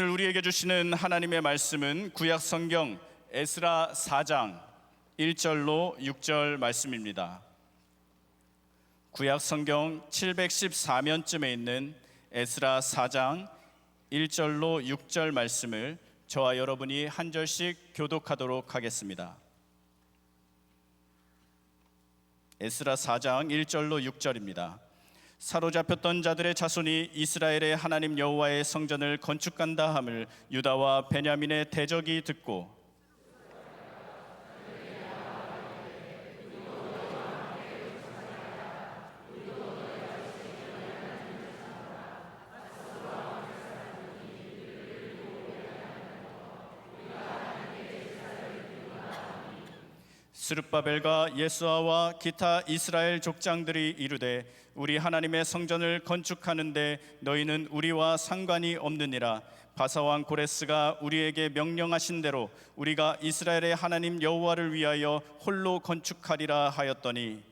오늘 우리에게 주시는 하나님의 말씀은 구약 성경 에스라 4장 1절로 6절 말씀입니다. 구약 성경 714면쯤에 있는 에스라 4장 1절로 6절 말씀을 저와 여러분이 한 절씩 교독하도록 하겠습니다. 에스라 4장 1절로 6절입니다. 사로잡혔던 자들의 자손이 이스라엘의 하나님 여호와의 성전을 건축한다 함을 유다와 베냐민의 대적이 듣고 스룹바벨과 예수아와 기타 이스라엘 족장들이 이르되 우리 하나님의 성전을 건축하는데 너희는 우리와 상관이 없느니라. 바사왕 고레스가 우리에게 명령하신 대로 우리가 이스라엘의 하나님 여호와를 위하여 홀로 건축하리라 하였더니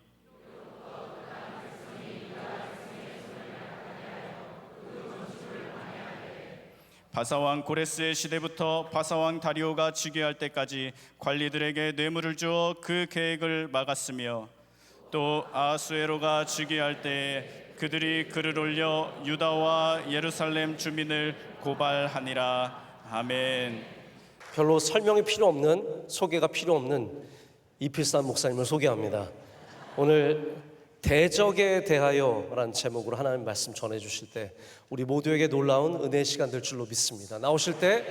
바사왕 고레스의 시대부터 바사왕 다리오가 즉위할 때까지 관리들에게 뇌물을 주어 그 계획을 막았으며 또 아하수에로가 즉위할 때에 그들이 글을 올려 유다와 예루살렘 주민을 고발하니라. 아멘. 별로 설명이 필요 없는, 소개가 필요 없는 이필산 목사님을 소개합니다. 오늘 대적에 대하여라는 제목으로 하나님 말씀 전해주실 때 우리 모두에게 놀라운 은혜의 시간 될 줄로 믿습니다. 나오실 때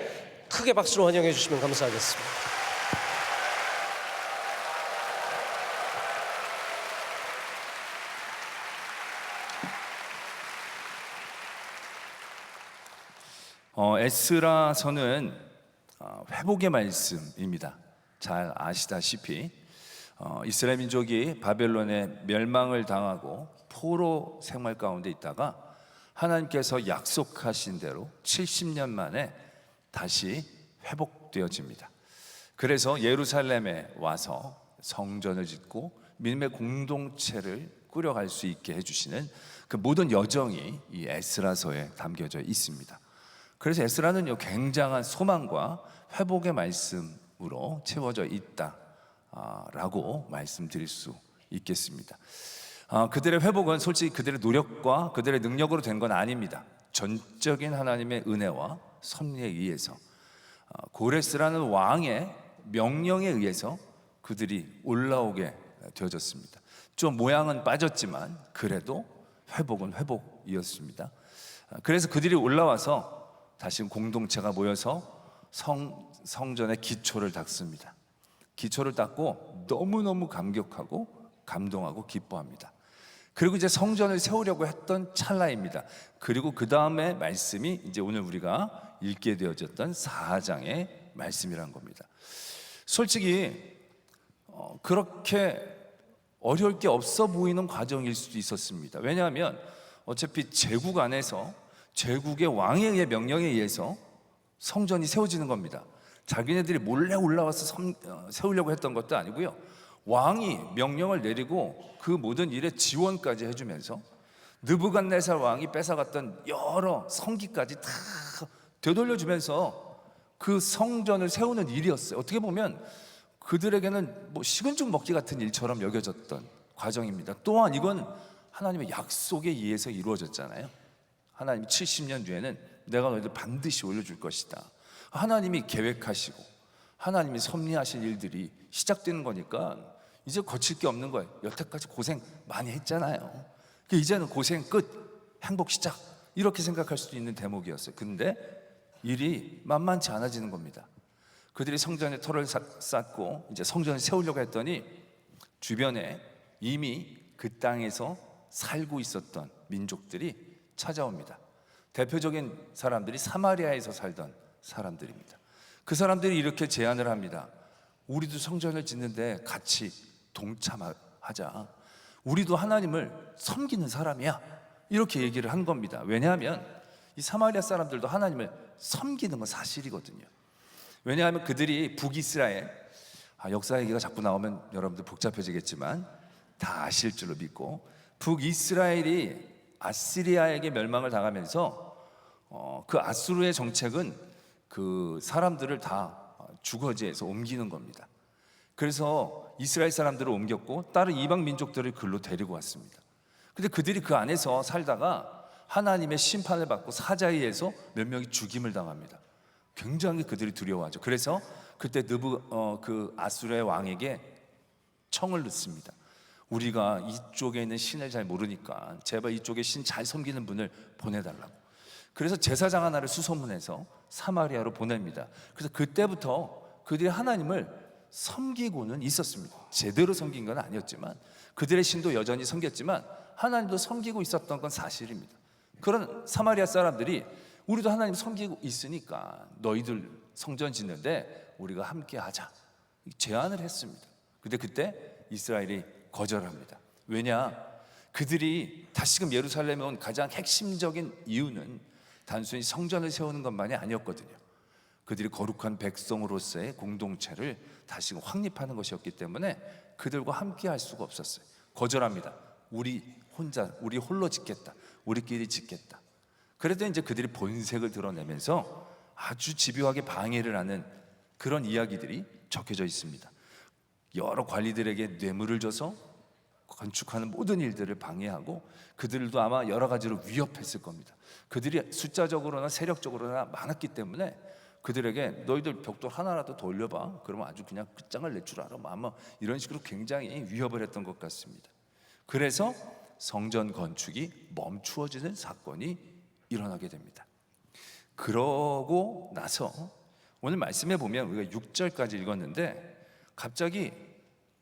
크게 박수로 환영해 주시면 감사하겠습니다. 에스라서는 회복의 말씀입니다. 잘 아시다시피 이스라엘 민족이 바벨론의 멸망을 당하고 포로 생활 가운데 있다가 하나님께서 약속하신 대로 70년 만에 다시 회복되어집니다. 그래서 예루살렘에 와서 성전을 짓고 믿음의 공동체를 꾸려갈 수 있게 해주시는 그 모든 여정이 이 에스라서에 담겨져 있습니다. 그래서 에스라는 굉장한 소망과 회복의 말씀으로 채워져 있다 라고 말씀드릴 수 있겠습니다. 그들의 회복은 솔직히 그들의 노력과 그들의 능력으로 된 건 아닙니다. 전적인 하나님의 은혜와 섭리에 의해서 고레스라는 왕의 명령에 의해서 그들이 올라오게 되어졌습니다. 좀 모양은 빠졌지만 그래도 회복은 회복이었습니다. 그래서 그들이 올라와서 다시 공동체가 모여서 성전의 기초를 닦습니다. 기초를 닦고 너무너무 감격하고 감동하고 기뻐합니다. 그리고 이제 성전을 세우려고 했던 찰나입니다. 그리고 그 다음에 말씀이 이제 오늘 우리가 읽게 되어졌던 4장의 말씀이란 겁니다. 솔직히 그렇게 어려울 게 없어 보이는 과정일 수도 있었습니다. 왜냐하면 어차피 제국 안에서 제국의 왕에 의해 명령에 의해서 성전이 세워지는 겁니다. 자기네들이 몰래 올라와서 세우려고 했던 것도 아니고요. 왕이 명령을 내리고 그 모든 일에 지원까지 해주면서 느부갓네살 왕이 뺏어갔던 여러 성기까지 다 되돌려주면서 그 성전을 세우는 일이었어요. 어떻게 보면 그들에게는 식은 죽 먹기 같은 일처럼 여겨졌던 과정입니다. 또한 이건 하나님의 약속에 의해서 이루어졌잖아요. 하나님이 70년 뒤에는 내가 너희들 반드시 올려줄 것이다. 하나님이 계획하시고 하나님이 섭리하신 일들이 시작되는 거니까 이제 거칠 게 없는 거예요. 여태까지 고생 많이 했잖아요. 이제는 고생 끝, 행복 시작, 이렇게 생각할 수도 있는 대목이었어요. 근데 일이 만만치 않아지는 겁니다. 그들이 성전에 터를 쌓고 이제 성전을 세우려고 했더니 주변에 이미 그 땅에서 살고 있었던 민족들이 찾아옵니다. 대표적인 사람들이 사마리아에서 살던 사람들입니다. 그 사람들이 이렇게 제안을 합니다. 우리도 성전을 짓는데 같이 동참하자. 우리도 하나님을 섬기는 사람이야. 이렇게 얘기를 한 겁니다. 왜냐하면 이 사마리아 사람들도 하나님을 섬기는 건 사실이거든요. 왜냐하면 그들이 북이스라엘, 역사 얘기가 자꾸 나오면 여러분들 복잡해지겠지만 다 아실 줄로 믿고, 북이스라엘이 아시리아에게 멸망을 당하면서 그 아수르의 정책은 그 사람들을 다 주거지에서 옮기는 겁니다. 그래서 이스라엘 사람들을 옮겼고 다른 이방 민족들을 글로 데리고 왔습니다. 근데 그들이 그 안에서 살다가 하나님의 심판을 받고 사자에 의해서 몇 명이 죽임을 당합니다. 굉장히 그들이 두려워하죠. 그래서 그때 그 아수르의 왕에게 청을 넣습니다. 우리가 이쪽에 있는 신을 잘 모르니까 제발 이쪽에 신 잘 섬기는 분을 보내달라고. 그래서 제사장 하나를 수소문해서 사마리아로 보냅니다. 그래서 그때부터 그들이 하나님을 섬기고는 있었습니다. 제대로 섬긴 건 아니었지만 그들의 신도 여전히 섬겼지만 하나님도 섬기고 있었던 건 사실입니다. 그런 사마리아 사람들이 우리도 하나님 섬기고 있으니까 너희들 성전 짓는데 우리가 함께 하자 제안을 했습니다. 근데 그때 이스라엘이 거절합니다. 왜냐? 그들이 다시금 예루살렘에 온 가장 핵심적인 이유는 단순히 성전을 세우는 것만이 아니었거든요. 그들이 거룩한 백성으로서의 공동체를 다시금 확립하는 것이었기 때문에 그들과 함께 할 수가 없었어요. 거절합니다. 우리 홀로 짓겠다. 우리끼리 짓겠다. 그래도 이제 그들이 본색을 드러내면서 아주 집요하게 방해를 하는 그런 이야기들이 적혀져 있습니다. 여러 관리들에게 뇌물을 줘서 건축하는 모든 일들을 방해하고 그들도 아마 여러 가지로 위협했을 겁니다. 그들이 숫자적으로나 세력적으로나 많았기 때문에 그들에게 너희들 벽돌 하나라도 더 올려봐. 그러면 아주 그냥 끝장을 낼 줄 알아. 아마 이런 식으로 굉장히 위협을 했던 것 같습니다. 그래서 성전 건축이 멈추어지는 사건이 일어나게 됩니다. 그러고 나서 오늘 말씀에 보면 우리가 6절까지 읽었는데 갑자기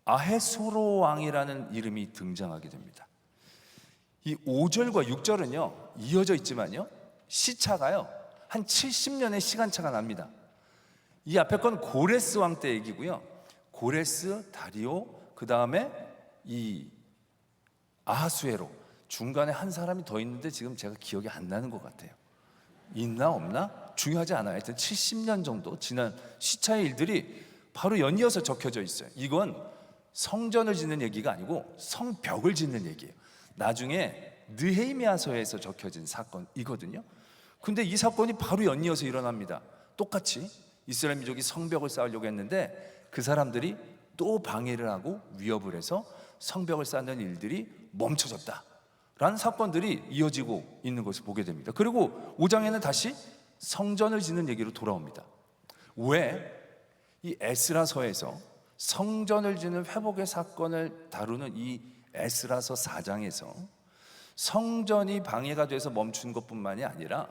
아헤스로 왕이라는 이름이 등장하게 됩니다. 이 5절과 6절은요 이어져 있지만요 시차가요 한 70년의 시간차가 납니다. 이 앞에 건 고레스 왕 때 얘기고요. 고레스, 다리오, 그 다음에 이 아하수에로, 중간에 한 사람이 더 있는데 지금 제가 기억이 안 나는 것 같아요. 있나 없나? 중요하지 않아요. 하여튼 70년 정도 지난 시차의 일들이 바로 연이어서 적혀져 있어요. 이건 성전을 짓는 얘기가 아니고 성벽을 짓는 얘기예요. 나중에 느헤미야서에서 적혀진 사건이거든요. 근데 이 사건이 바로 연이어서 일어납니다. 똑같이 이스라엘 민족이 성벽을 쌓으려고 했는데 그 사람들이 또 방해를 하고 위협을 해서 성벽을 쌓는 일들이 멈춰졌다 라는 사건들이 이어지고 있는 것을 보게 됩니다. 그리고 5장에는 다시 성전을 짓는 얘기로 돌아옵니다. 왜 이 에스라서에서 성전을 짓는 회복의 사건을 다루는 이 에스라서 4장에서 성전이 방해가 돼서 멈춘 것뿐만이 아니라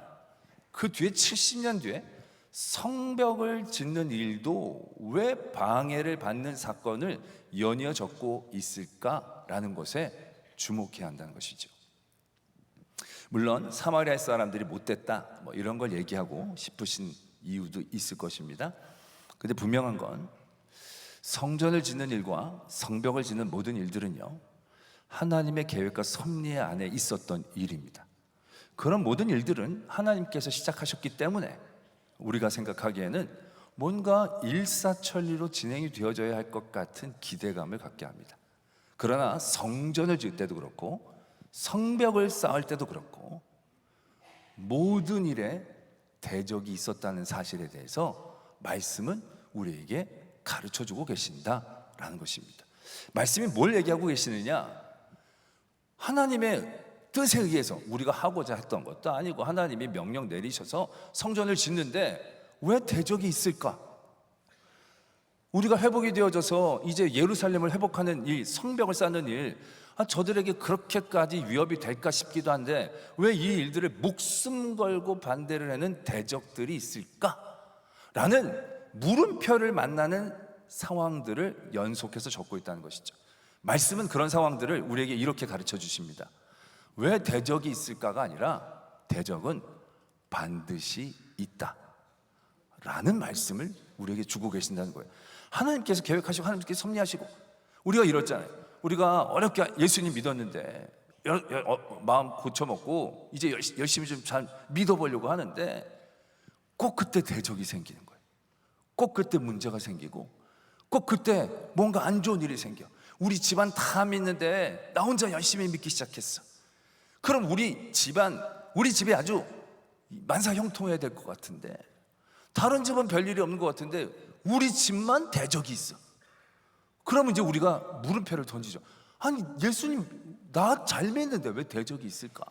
그 뒤에 70년 뒤에 성벽을 짓는 일도 왜 방해를 받는 사건을 연이어 적고 있을까라는 것에 주목해야 한다는 것이죠. 물론 사마리아 사람들이 못됐다 뭐 이런 걸 얘기하고 싶으신 이유도 있을 것입니다. 근데 분명한 건 성전을 짓는 일과 성벽을 짓는 모든 일들은요 하나님의 계획과 섭리 안에 있었던 일입니다. 그런 모든 일들은 하나님께서 시작하셨기 때문에 우리가 생각하기에는 뭔가 일사천리로 진행이 되어져야 할 것 같은 기대감을 갖게 합니다. 그러나 성전을 지을 때도 그렇고 성벽을 쌓을 때도 그렇고 모든 일에 대적이 있었다는 사실에 대해서 말씀은 우리에게 가르쳐주고 계신다라는 것입니다. 말씀이 뭘 얘기하고 계시느냐? 하나님의 뜻에 의해서 우리가 하고자 했던 것도 아니고 하나님이 명령 내리셔서 성전을 짓는데 왜 대적이 있을까? 우리가 회복이 되어져서 이제 예루살렘을 회복하는 일, 성벽을 쌓는 일, 저들에게 그렇게까지 위협이 될까 싶기도 한데 왜 이 일들을 목숨 걸고 반대를 하는 대적들이 있을까? 라는 물음표를 만나는 상황들을 연속해서 적고 있다는 것이죠. 말씀은 그런 상황들을 우리에게 이렇게 가르쳐 주십니다. 왜 대적이 있을까가 아니라 대적은 반드시 있다 라는 말씀을 우리에게 주고 계신다는 거예요. 하나님께서 계획하시고 하나님께서 섭리하시고 우리가 이렇잖아요. 우리가 어렵게 예수님 믿었는데 마음 고쳐먹고 이제 열심히 좀 잘 믿어보려고 하는데 꼭 그때 대적이 생기는 거예요. 꼭 그때 문제가 생기고 꼭 그때 뭔가 안 좋은 일이 생겨. 우리 집안 다 믿는데 나 혼자 열심히 믿기 시작했어. 그럼 우리 집에 아주 만사형통해야 될 것 같은데 다른 집은 별일이 없는 것 같은데 우리 집만 대적이 있어. 그러면 이제 우리가 물음표를 던지죠. 아니, 예수님 나 잘 믿는데 왜 대적이 있을까?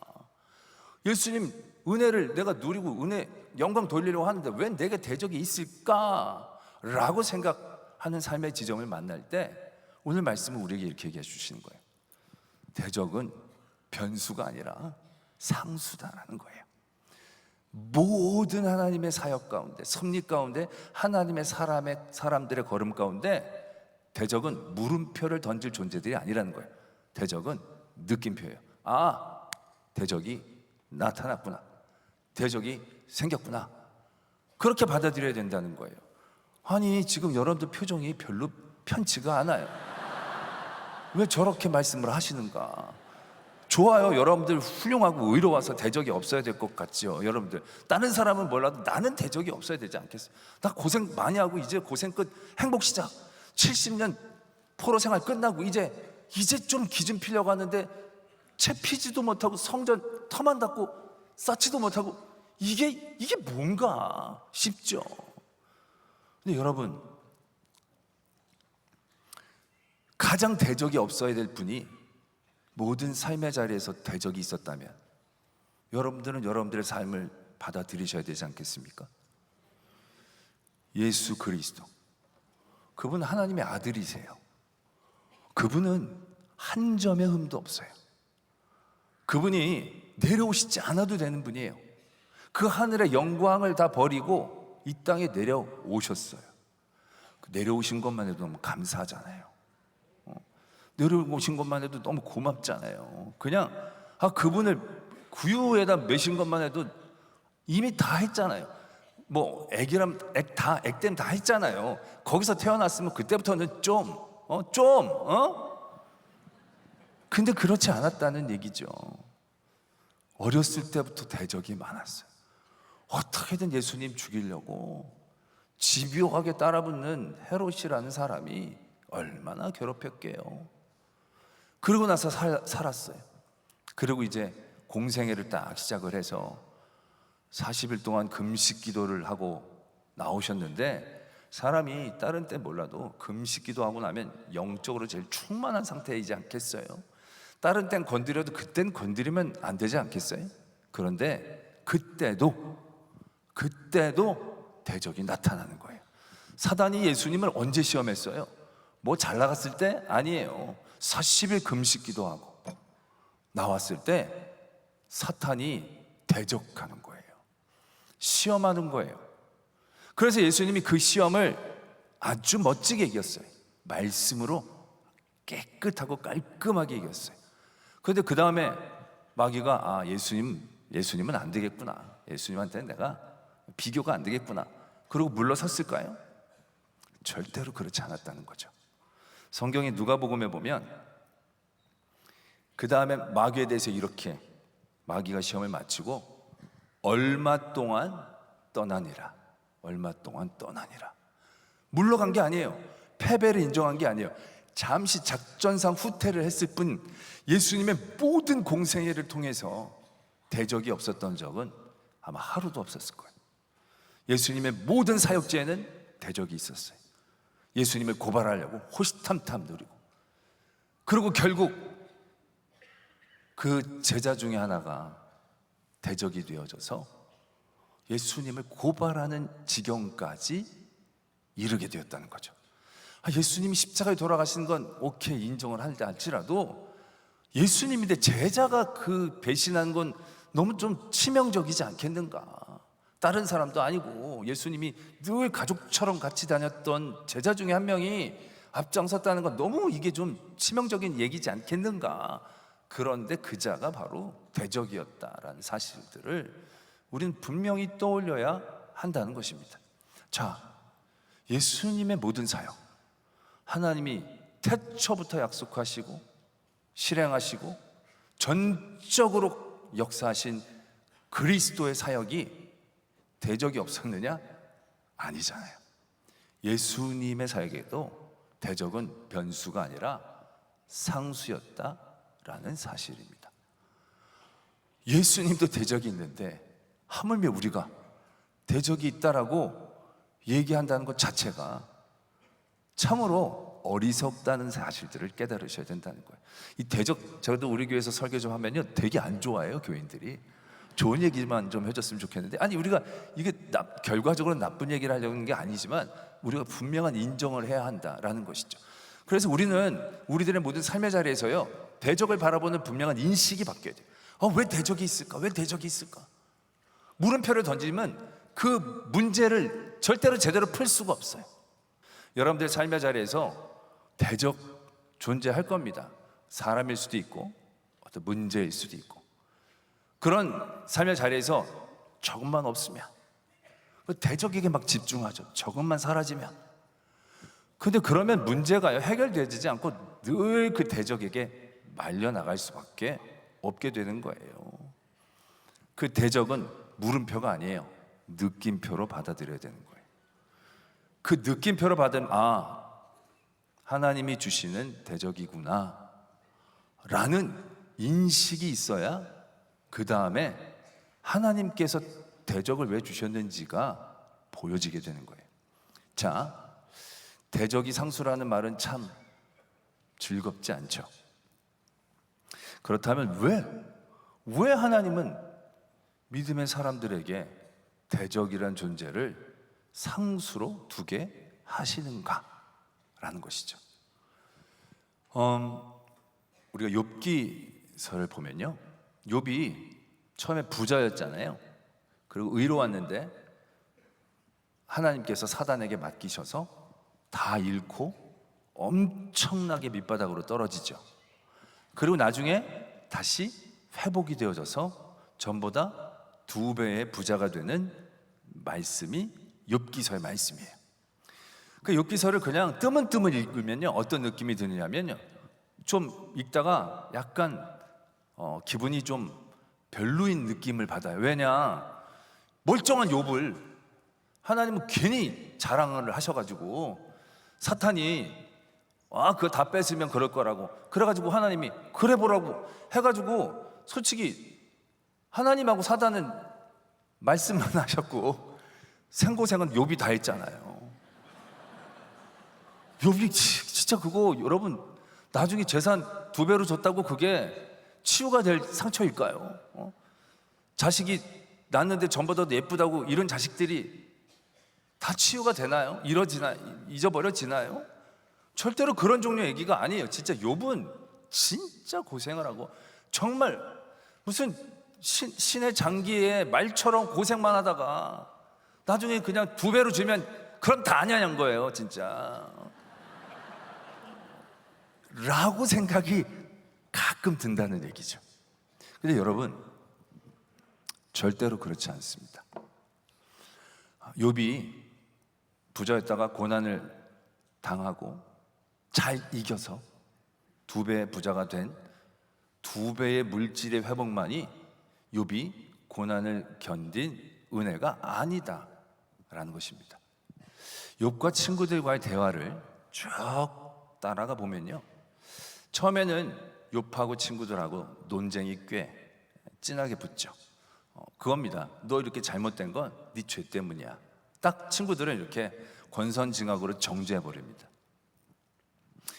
예수님 은혜를 내가 누리고 은혜 영광 돌리려고 하는데 왜 내게 대적이 있을까? 라고 생각하는 삶의 지점을 만날 때 오늘 말씀은 우리에게 이렇게 얘기해 주시는 거예요. 대적은 변수가 아니라 상수다라는 거예요. 모든 하나님의 사역 가운데, 섭리 가운데, 하나님의 사람들의 걸음 가운데 대적은 물음표를 던질 존재들이 아니라는 거예요. 대적은 느낌표예요. 아, 대적이 나타났구나. 대적이 생겼구나. 그렇게 받아들여야 된다는 거예요. 아니, 지금 여러분들 표정이 별로 편치가 않아요. 왜 저렇게 말씀을 하시는가? 좋아요. 여러분들 훌륭하고 의로워서 대적이 없어야 될 것 같죠. 여러분들 다른 사람은 몰라도 나는 대적이 없어야 되지 않겠어요? 나 고생 많이 하고 이제 고생 끝, 행복 시작. 70년 포로 생활 끝나고 이제 좀 기준 피려고 하는데 채 피지도 못하고 성전 터만 닫고 쌓지도 못하고 이게 뭔가 싶죠. 근데 여러분, 가장 대적이 없어야 될 분이 모든 삶의 자리에서 대적이 있었다면 여러분들은 여러분들의 삶을 받아들이셔야 되지 않겠습니까? 예수 그리스도, 그분 하나님의 아들이세요. 그분은 한 점의 흠도 없어요. 그분이 내려오시지 않아도 되는 분이에요. 그 하늘의 영광을 다 버리고 이 땅에 내려오셨어요. 내려오신 것만 해도 너무 감사하잖아요. 내려오신 것만 해도 너무 고맙잖아요. 그냥 그분을 구유에다 메신 것만 해도 이미 다 했잖아요. 뭐 액땜 다 했잖아요. 거기서 태어났으면 그때부터는 근데 그렇지 않았다는 얘기죠. 어렸을 때부터 대적이 많았어요. 어떻게든 예수님 죽이려고 집요하게 따라붙는 헤롯이라는 사람이 얼마나 괴롭혔게요. 그러고 나서 살았어요. 그리고 이제 공생애를 딱 시작을 해서 40일 동안 금식 기도를 하고 나오셨는데, 사람이 다른 때 몰라도 금식 기도하고 나면 영적으로 제일 충만한 상태이지 않겠어요? 다른 땐 건드려도 그땐 건드리면 안 되지 않겠어요? 그런데 그때도 대적이 나타나는 거예요. 사단이 예수님을 언제 시험했어요? 뭐 잘 나갔을 때? 아니에요. 40일 금식 기도하고 나왔을 때 사탄이 대적하는 거예요. 시험하는 거예요. 그래서 예수님이 그 시험을 아주 멋지게 이겼어요. 말씀으로 깨끗하고 깔끔하게 이겼어요. 그런데 그 다음에 마귀가 예수님은 안 되겠구나. 예수님한테는 내가 비교가 안 되겠구나. 그러고 물러섰을까요? 절대로 그렇지 않았다는 거죠. 성경의 누가복음에 보면 그 다음에 마귀에 대해서 이렇게, 마귀가 시험을 마치고 얼마 동안 떠나니라. 물러간 게 아니에요. 패배를 인정한 게 아니에요. 잠시 작전상 후퇴를 했을 뿐 예수님의 모든 공생애를 통해서 대적이 없었던 적은 아마 하루도 없었을 거예요. 예수님의 모든 사역지에는 대적이 있었어요. 예수님을 고발하려고 호시탐탐 누리고, 그리고 결국 그 제자 중에 하나가 대적이 되어져서 예수님을 고발하는 지경까지 이르게 되었다는 거죠. 예수님이 십자가에 돌아가신 건 오케이, 인정을 할지라도 예수님인데 제자가 그 배신한 건 너무 좀 치명적이지 않겠는가? 다른 사람도 아니고 예수님이 늘 가족처럼 같이 다녔던 제자 중에 한 명이 앞장섰다는 건 너무 이게 좀 치명적인 얘기지 않겠는가? 그런데 그 자가 바로 대적이었다라는 사실들을 우리는 분명히 떠올려야 한다는 것입니다. 자, 예수님의 모든 사역, 하나님이 태초부터 약속하시고 실행하시고 전적으로 역사하신 그리스도의 사역이 대적이 없었느냐? 아니잖아요. 예수님의 사역에도 대적은 변수가 아니라 상수였다라는 사실입니다. 예수님도 대적이 있는데 하물며 우리가 대적이 있다라고 얘기한다는 것 자체가 참으로 어리석다는 사실들을 깨달으셔야 된다는 거예요. 이 대적, 저도 우리 교회에서 설교 좀 하면요 되게 안 좋아해요. 교인들이 좋은 얘기만 좀 해줬으면 좋겠는데, 아니 우리가 이게 결과적으로 나쁜 얘기를 하려는 게 아니지만 우리가 분명한 인정을 해야 한다라는 것이죠. 그래서 우리는 우리들의 모든 삶의 자리에서요 대적을 바라보는 분명한 인식이 바뀌어야 돼요. 왜 대적이 있을까? 왜 대적이 있을까? 물음표를 던지면 그 문제를 절대로 제대로 풀 수가 없어요. 여러분들 삶의 자리에서 대적 존재할 겁니다. 사람일 수도 있고 어떤 문제일 수도 있고. 그런 삶의 자리에서 조금만 없으면 그 대적에게 막 집중하죠. 조금만 사라지면. 근데 그러면 문제가요 해결되지 않고 늘 그 대적에게 말려나갈 수밖에 없게 되는 거예요. 그 대적은 물음표가 아니에요. 느낌표로 받아들여야 되는 거예요. 그 느낌표로 받으면 하나님이 주시는 대적이구나 라는 인식이 있어야 그 다음에 하나님께서 대적을 왜 주셨는지가 보여지게 되는 거예요. 자, 대적이 상수라는 말은 참 즐겁지 않죠. 그렇다면 왜 하나님은 믿음의 사람들에게 대적이란 존재를 상수로 두게 하시는가라는 것이죠. 우리가 욥기서를 보면요, 욥이 처음에 부자였잖아요. 그리고 의로웠는데 하나님께서 사단에게 맡기셔서 다 잃고 엄청나게 밑바닥으로 떨어지죠. 그리고 나중에 다시 회복이 되어져서 전보다 2배의 부자가 되는 말씀이 욥기서의 말씀이에요. 그 욥기서를 그냥 뜨문뜨문 읽으면요 어떤 느낌이 드느냐면요, 좀 읽다가 약간 기분이 좀 별로인 느낌을 받아요. 왜냐, 멀쩡한 욥을 하나님은 괜히 자랑을 하셔가지고 사탄이 그거 다 뺏으면 그럴 거라고 그래가지고 하나님이 그래 보라고 해가지고, 솔직히 하나님하고 사단은 말씀만 하셨고 생고생은 욥이 다 했잖아요. 욥이 진짜 그거 여러분 나중에 재산 2배로 줬다고 그게 치유가 될 상처일까요? 자식이 낳는데 전보다 예쁘다고 이런 자식들이 다 치유가 되나요? 잊어버려지나요? 절대로 그런 종류의 얘기가 아니에요. 진짜 욥은 진짜 고생을 하고 정말 무슨 신의 장기에 말처럼 고생만 하다가 나중에 그냥 2배로 주면 그럼 다 아냐는 거예요, 진짜. 라고 생각이 가끔 든다는 얘기죠. 근데 여러분, 절대로 그렇지 않습니다. 욥이 부자였다가 고난을 당하고 잘 이겨서 2배의 부자가 된 2배의 물질의 회복만이 욥이 고난을 견딘 은혜가 아니다라는 것입니다. 욥과 친구들과의 대화를 쭉 따라가 보면요, 처음에는 욥하고 친구들하고 논쟁이 꽤 진하게 붙죠. 그겁니다. 너 이렇게 잘못된 건 네 죄 때문이야. 딱 친구들은 이렇게 권선징악으로 정죄해 버립니다.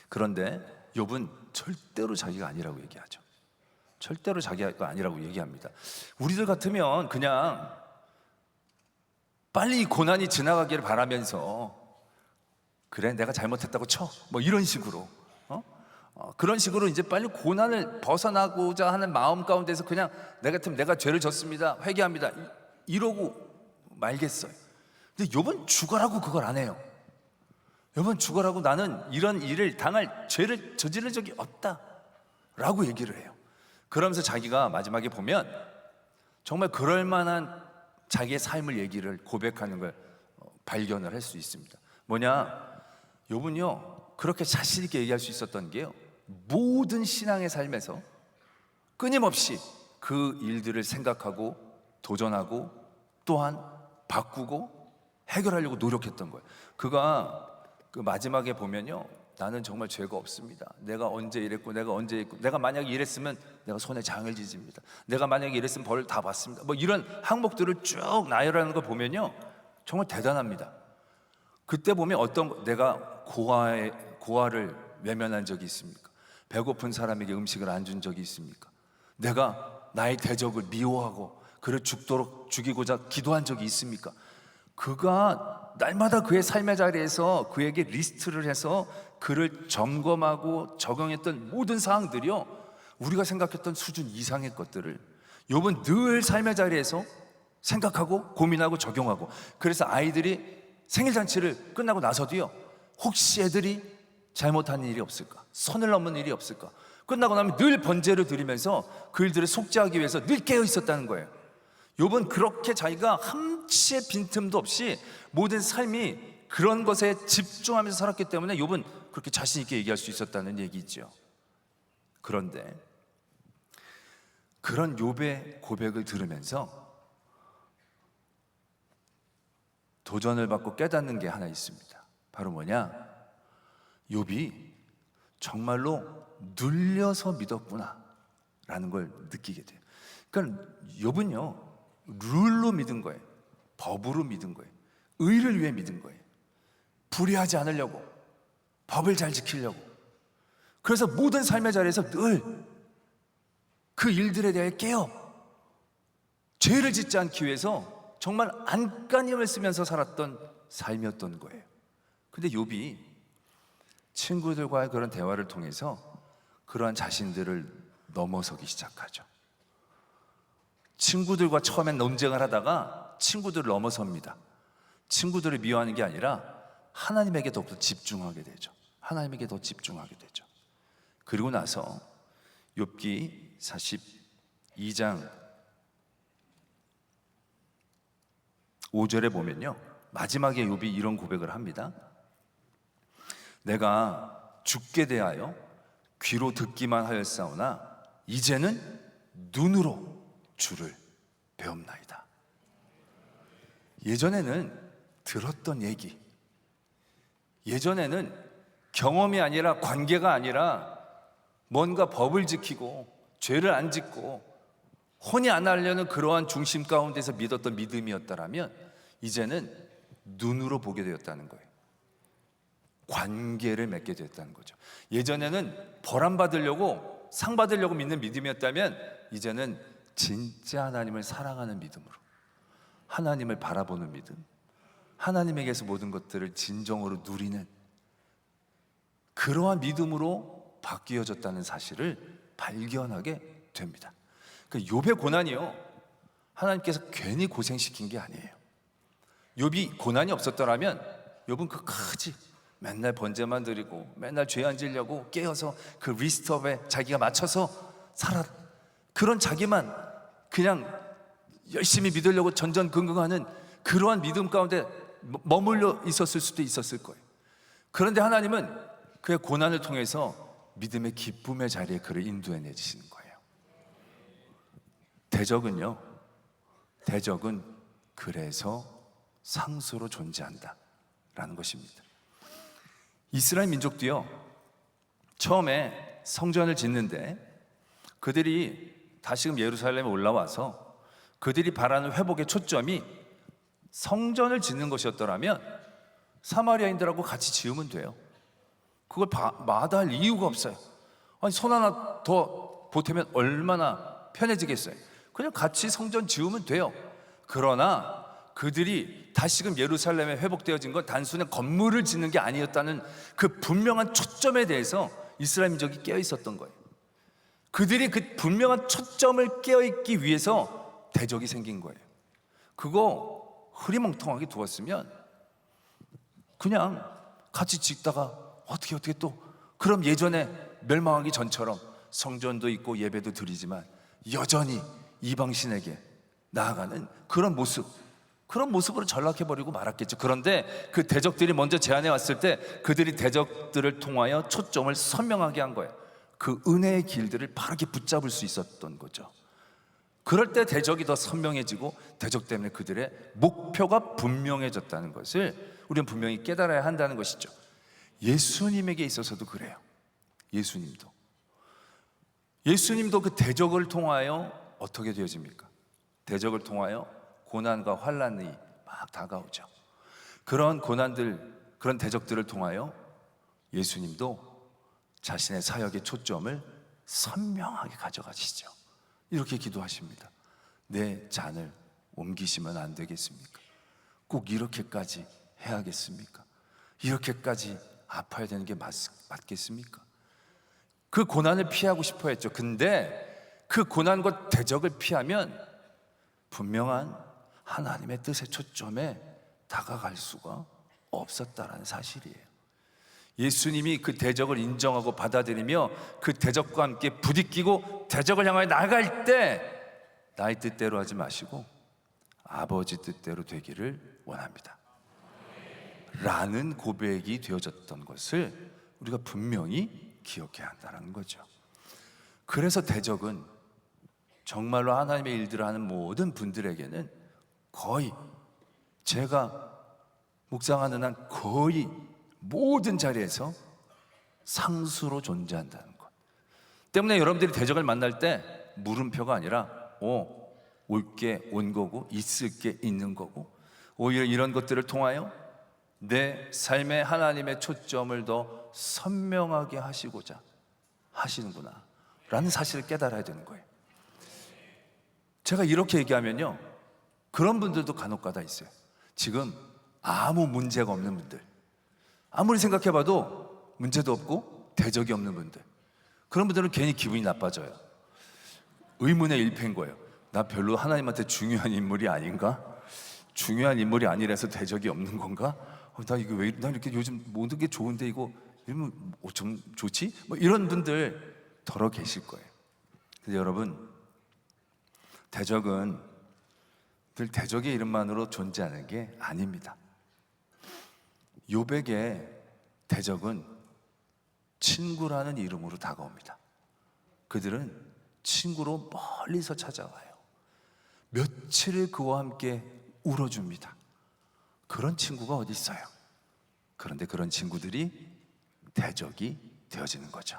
그런데 욥은 절대로 자기가 아니라고 얘기하죠. 절대로 자기가 아니라고 얘기합니다. 우리들 같으면 그냥 빨리 이 고난이 지나가기를 바라면서 그래 내가 잘못했다고 쳐, 뭐 이런 식으로 그런 식으로 이제 빨리 고난을 벗어나고자 하는 마음 가운데서 그냥 내가 같으면 내가 죄를 졌습니다, 회개합니다, 이러고 말겠어요. 근데 욥은 죽어라고 그걸 안 해요. 욥은 죽어라고 나는 이런 일을 당할 죄를 저지른 적이 없다라고 얘기를 해요. 그러면서 자기가 마지막에 보면 정말 그럴 만한 자기의 삶을 얘기를 고백하는 걸 발견을 할 수 있습니다. 뭐냐, 욥은요 그렇게 자신 있게 얘기할 수 있었던 게요, 모든 신앙의 삶에서 끊임없이 그 일들을 생각하고 도전하고 또한 바꾸고 해결하려고 노력했던 거예요. 그가 그 마지막에 보면요, 나는 정말 죄가 없습니다. 내가 언제 이랬고 내가 언제 이랬고, 내가 만약에 이랬으면 내가 손에 장을 지집니다. 내가 만약에 이랬으면 벌을 다 받습니다. 뭐 이런 항목들을 쭉 나열하는 걸 보면요 정말 대단합니다. 그때 보면 내가 고아를 외면한 적이 있습니까? 배고픈 사람에게 음식을 안 준 적이 있습니까? 내가 나의 대적을 미워하고 그를 죽도록 죽이고자 기도한 적이 있습니까? 그가 날마다 그의 삶의 자리에서 그에게 리스트를 해서 그를 점검하고 적용했던 모든 사항들이요, 우리가 생각했던 수준 이상의 것들을 욥은 늘 삶의 자리에서 생각하고 고민하고 적용하고, 그래서 아이들이 생일잔치를 끝나고 나서도요, 혹시 애들이 잘못한 일이 없을까? 선을 넘은 일이 없을까? 끝나고 나면 늘 번제를 드리면서 그 일들을 속죄하기 위해서 늘 깨어 있었다는 거예요. 욥은 그렇게 자기가 한치의 빈틈도 없이 모든 삶이 그런 것에 집중하면서 살았기 때문에 욥은 그렇게 자신 있게 얘기할 수 있었다는 얘기죠. 그런데 그런 욥의 고백을 들으면서 도전을 받고 깨닫는 게 하나 있습니다. 바로 뭐냐? 욥이 정말로 눌려서 믿었구나 라는 걸 느끼게 돼요. 그러니까 욥은요, 룰로 믿은 거예요. 법으로 믿은 거예요. 의를 위해 믿은 거예요. 불의하지 않으려고, 법을 잘 지키려고. 그래서 모든 삶의 자리에서 늘 그 일들에 대해 깨어 죄를 짓지 않기 위해서 정말 안간힘을 쓰면서 살았던 삶이었던 거예요. 근데 욥이 친구들과의 그런 대화를 통해서 그러한 자신들을 넘어서기 시작하죠. 친구들과 처음엔 논쟁을 하다가 친구들을 넘어섭니다. 친구들을 미워하는 게 아니라 하나님에게 더 집중하게 되죠. 하나님에게 더 집중하게 되죠. 그리고 나서 욥기 42장 5절에 보면요, 마지막에 욥이 이런 고백을 합니다. 내가 죽게 대하여 귀로 듣기만 하였사오나 이제는 눈으로 주를 배움나이다. 예전에는 들었던 얘기, 예전에는 경험이 아니라 관계가 아니라 뭔가 법을 지키고 죄를 안 짓고 혼이 안 나려는 그러한 중심 가운데서 믿었던 믿음이었다라면 이제는 눈으로 보게 되었다는 거예요. 관계를 맺게 되었다는 거죠. 예전에는 벌 안 받으려고 상 받으려고 믿는 믿음이었다면 이제는 진짜 하나님을 사랑하는 믿음으로, 하나님을 바라보는 믿음, 하나님에게서 모든 것들을 진정으로 누리는 그러한 믿음으로 바뀌어졌다는 사실을 발견하게 됩니다. 그 욥의 고난이요, 하나님께서 괜히 고생시킨 게 아니에요. 욥이 고난이 없었더라면 욥은 끝까지 맨날 번제만 드리고 맨날 죄 안 지려고 깨어서 그 리스트업에 자기가 맞춰서 그런 자기만 그냥 열심히 믿으려고 전전긍긍하는 그러한 믿음 가운데 머물러 있었을 수도 있었을 거예요. 그런데 하나님은 그의 고난을 통해서 믿음의 기쁨의 자리에 그를 인도해 내주시는 거예요. 대적은 그래서 상수로 존재한다 라는 것입니다. 이스라엘 민족도요, 처음에 성전을 짓는데 그들이 다시금 예루살렘에 올라와서 그들이 바라는 회복의 초점이 성전을 짓는 것이었더라면 사마리아인들하고 같이 지으면 돼요. 그걸 마다할 이유가 없어요. 아니, 손 하나 더 보태면 얼마나 편해지겠어요. 그냥 같이 성전 지으면 돼요. 그러나 그들이 다시금 예루살렘에 회복되어진 건 단순히 건물을 짓는 게 아니었다는 그 분명한 초점에 대해서 이스라엘 민족이 깨어 있었던 거예요. 그들이 그 분명한 초점을 깨어 있기 위해서 대적이 생긴 거예요. 그거 흐리멍텅하게 두었으면 그냥 같이 짓다가 어떻게 또 그럼 예전에 멸망하기 전처럼 성전도 있고 예배도 드리지만 여전히 이방신에게 나아가는 그런 모습으로 전락해버리고 말았겠죠. 그런데 그 대적들이 먼저 제안해 왔을 때 그들이 대적들을 통하여 초점을 선명하게 한 거예요. 그 은혜의 길들을 바르게 붙잡을 수 있었던 거죠. 그럴 때 대적이 더 선명해지고 대적 때문에 그들의 목표가 분명해졌다는 것을 우리는 분명히 깨달아야 한다는 것이죠. 예수님에게 있어서도 그래요. 예수님도 그 대적을 통하여 어떻게 되어집니까? 대적을 통하여 고난과 환난이 막 다가오죠. 그런 고난들 그런 대적들을 통하여 예수님도 자신의 사역의 초점을 선명하게 가져가시죠. 이렇게 기도하십니다. 내 잔을 옮기시면 안 되겠습니까? 꼭 이렇게까지 해야겠습니까? 이렇게까지 아파야 되는 게 맞겠습니까? 그 고난을 피하고 싶어 했죠. 근데 그 고난과 대적을 피하면 분명한 하나님의 뜻의 초점에 다가갈 수가 없었다라는 사실이에요. 예수님이 그 대적을 인정하고 받아들이며 그 대적과 함께 부딪히고 대적을 향하여 나아갈 때 나의 뜻대로 하지 마시고 아버지 뜻대로 되기를 원합니다 라는 고백이 되어졌던 것을 우리가 분명히 기억해야 한다는 거죠. 그래서 대적은 정말로 하나님의 일들을 하는 모든 분들에게는 거의, 제가 묵상하는 한 거의 모든 자리에서 상수로 존재한다는 것 때문에 여러분들이 대적을 만날 때 물음표가 아니라 올 게 온 거고 있을 게 있는 거고, 오히려 이런 것들을 통하여 내 삶에 하나님의 초점을 더 선명하게 하시고자 하시는구나 라는 사실을 깨달아야 되는 거예요. 제가 이렇게 얘기하면요, 그런 분들도 간혹가다 있어요. 지금 아무 문제가 없는 분들, 아무리 생각해봐도 문제도 없고 대적이 없는 분들, 그런 분들은 괜히 기분이 나빠져요. 의문의 일패인 거예요. 나 별로 하나님한테 중요한 인물이 아닌가? 중요한 인물이 아니라서 대적이 없는 건가? 나 이거 나 이렇게 요즘 모든 게 좋은데 이거 이러면 좀 좋지? 뭐 이런 분들 더러 계실 거예요. 그래서 여러분, 대적은 늘 대적의 이름만으로 존재하는 게 아닙니다. 욥에게 대적은 친구라는 이름으로 다가옵니다. 그들은 친구로 멀리서 찾아와요. 며칠을 그와 함께 울어줍니다. 그런 친구가 어디 있어요? 그런데 그런 친구들이 대적이 되어지는 거죠.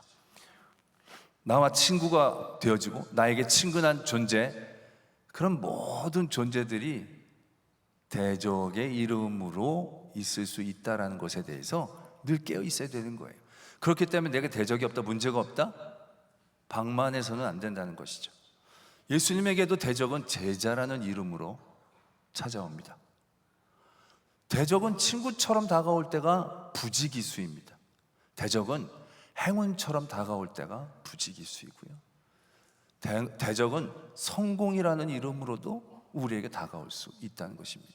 나와 친구가 되어지고 나에게 친근한 존재, 그런 모든 존재들이 대적의 이름으로 있을 수 있다는 것에 대해서 늘 깨어 있어야 되는 거예요. 그렇기 때문에 내게 대적이 없다, 문제가 없다, 방만해서는 안 된다는 것이죠. 예수님에게도 대적은 제자라는 이름으로 찾아옵니다. 대적은 친구처럼 다가올 때가 부지기수입니다. 대적은 행운처럼 다가올 때가 부지기수이고요. 대적은 성공이라는 이름으로도 우리에게 다가올 수 있다는 것입니다.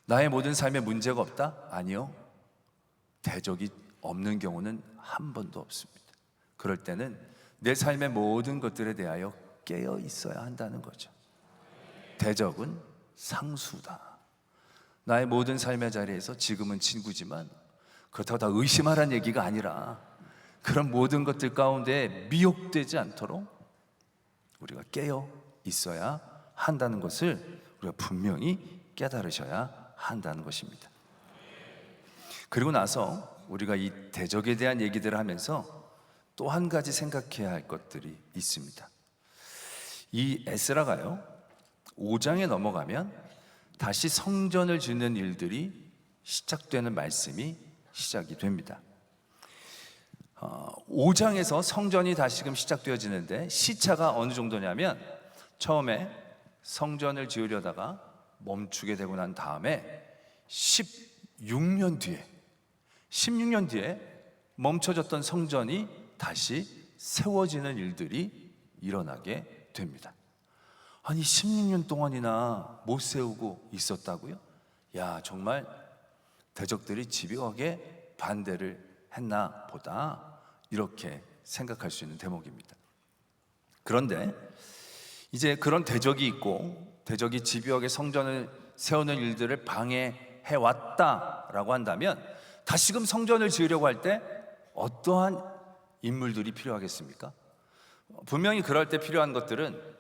나의 모든 삶에 문제가 없다? 아니요. 대적이 없는 경우는 한 번도 없습니다. 그럴 때는 내 삶의 모든 것들에 대하여 깨어 있어야 한다는 거죠. 대적은 상수다. 나의 모든 삶의 자리에서 지금은 친구지만 그렇다고 다 의심하라는 얘기가 아니라 그런 모든 것들 가운데 미혹되지 않도록 우리가 깨어 있어야 한다는 것을 우리가 분명히 깨달으셔야 한다는 것입니다. 그리고 나서 우리가 이 대적에 대한 얘기들을 하면서 또 한 가지 생각해야 할 것들이 있습니다. 이 에스라가요, 5장에 넘어가면 다시 성전을 짓는 일들이 시작되는 말씀이 시작이 됩니다. 5장에서 성전이 다시금 시작되어지는데 시차가 어느 정도냐면, 처음에 성전을 지으려다가 멈추게 되고 난 다음에 16년 뒤에 멈춰졌던 성전이 다시 세워지는 일들이 일어나게 됩니다. 아니 16년 동안이나 못 세우고 있었다고요? 야, 정말 대적들이 집요하게 반대를 했나 보다, 이렇게 생각할 수 있는 대목입니다. 그런데 이제 그런 대적이 있고 대적이 집요하게 성전을 세우는 일들을 방해해 왔다라고 한다면, 다시금 성전을 지으려고 할 때 어떠한 인물들이 필요하겠습니까? 분명히 그럴 때 필요한 것들은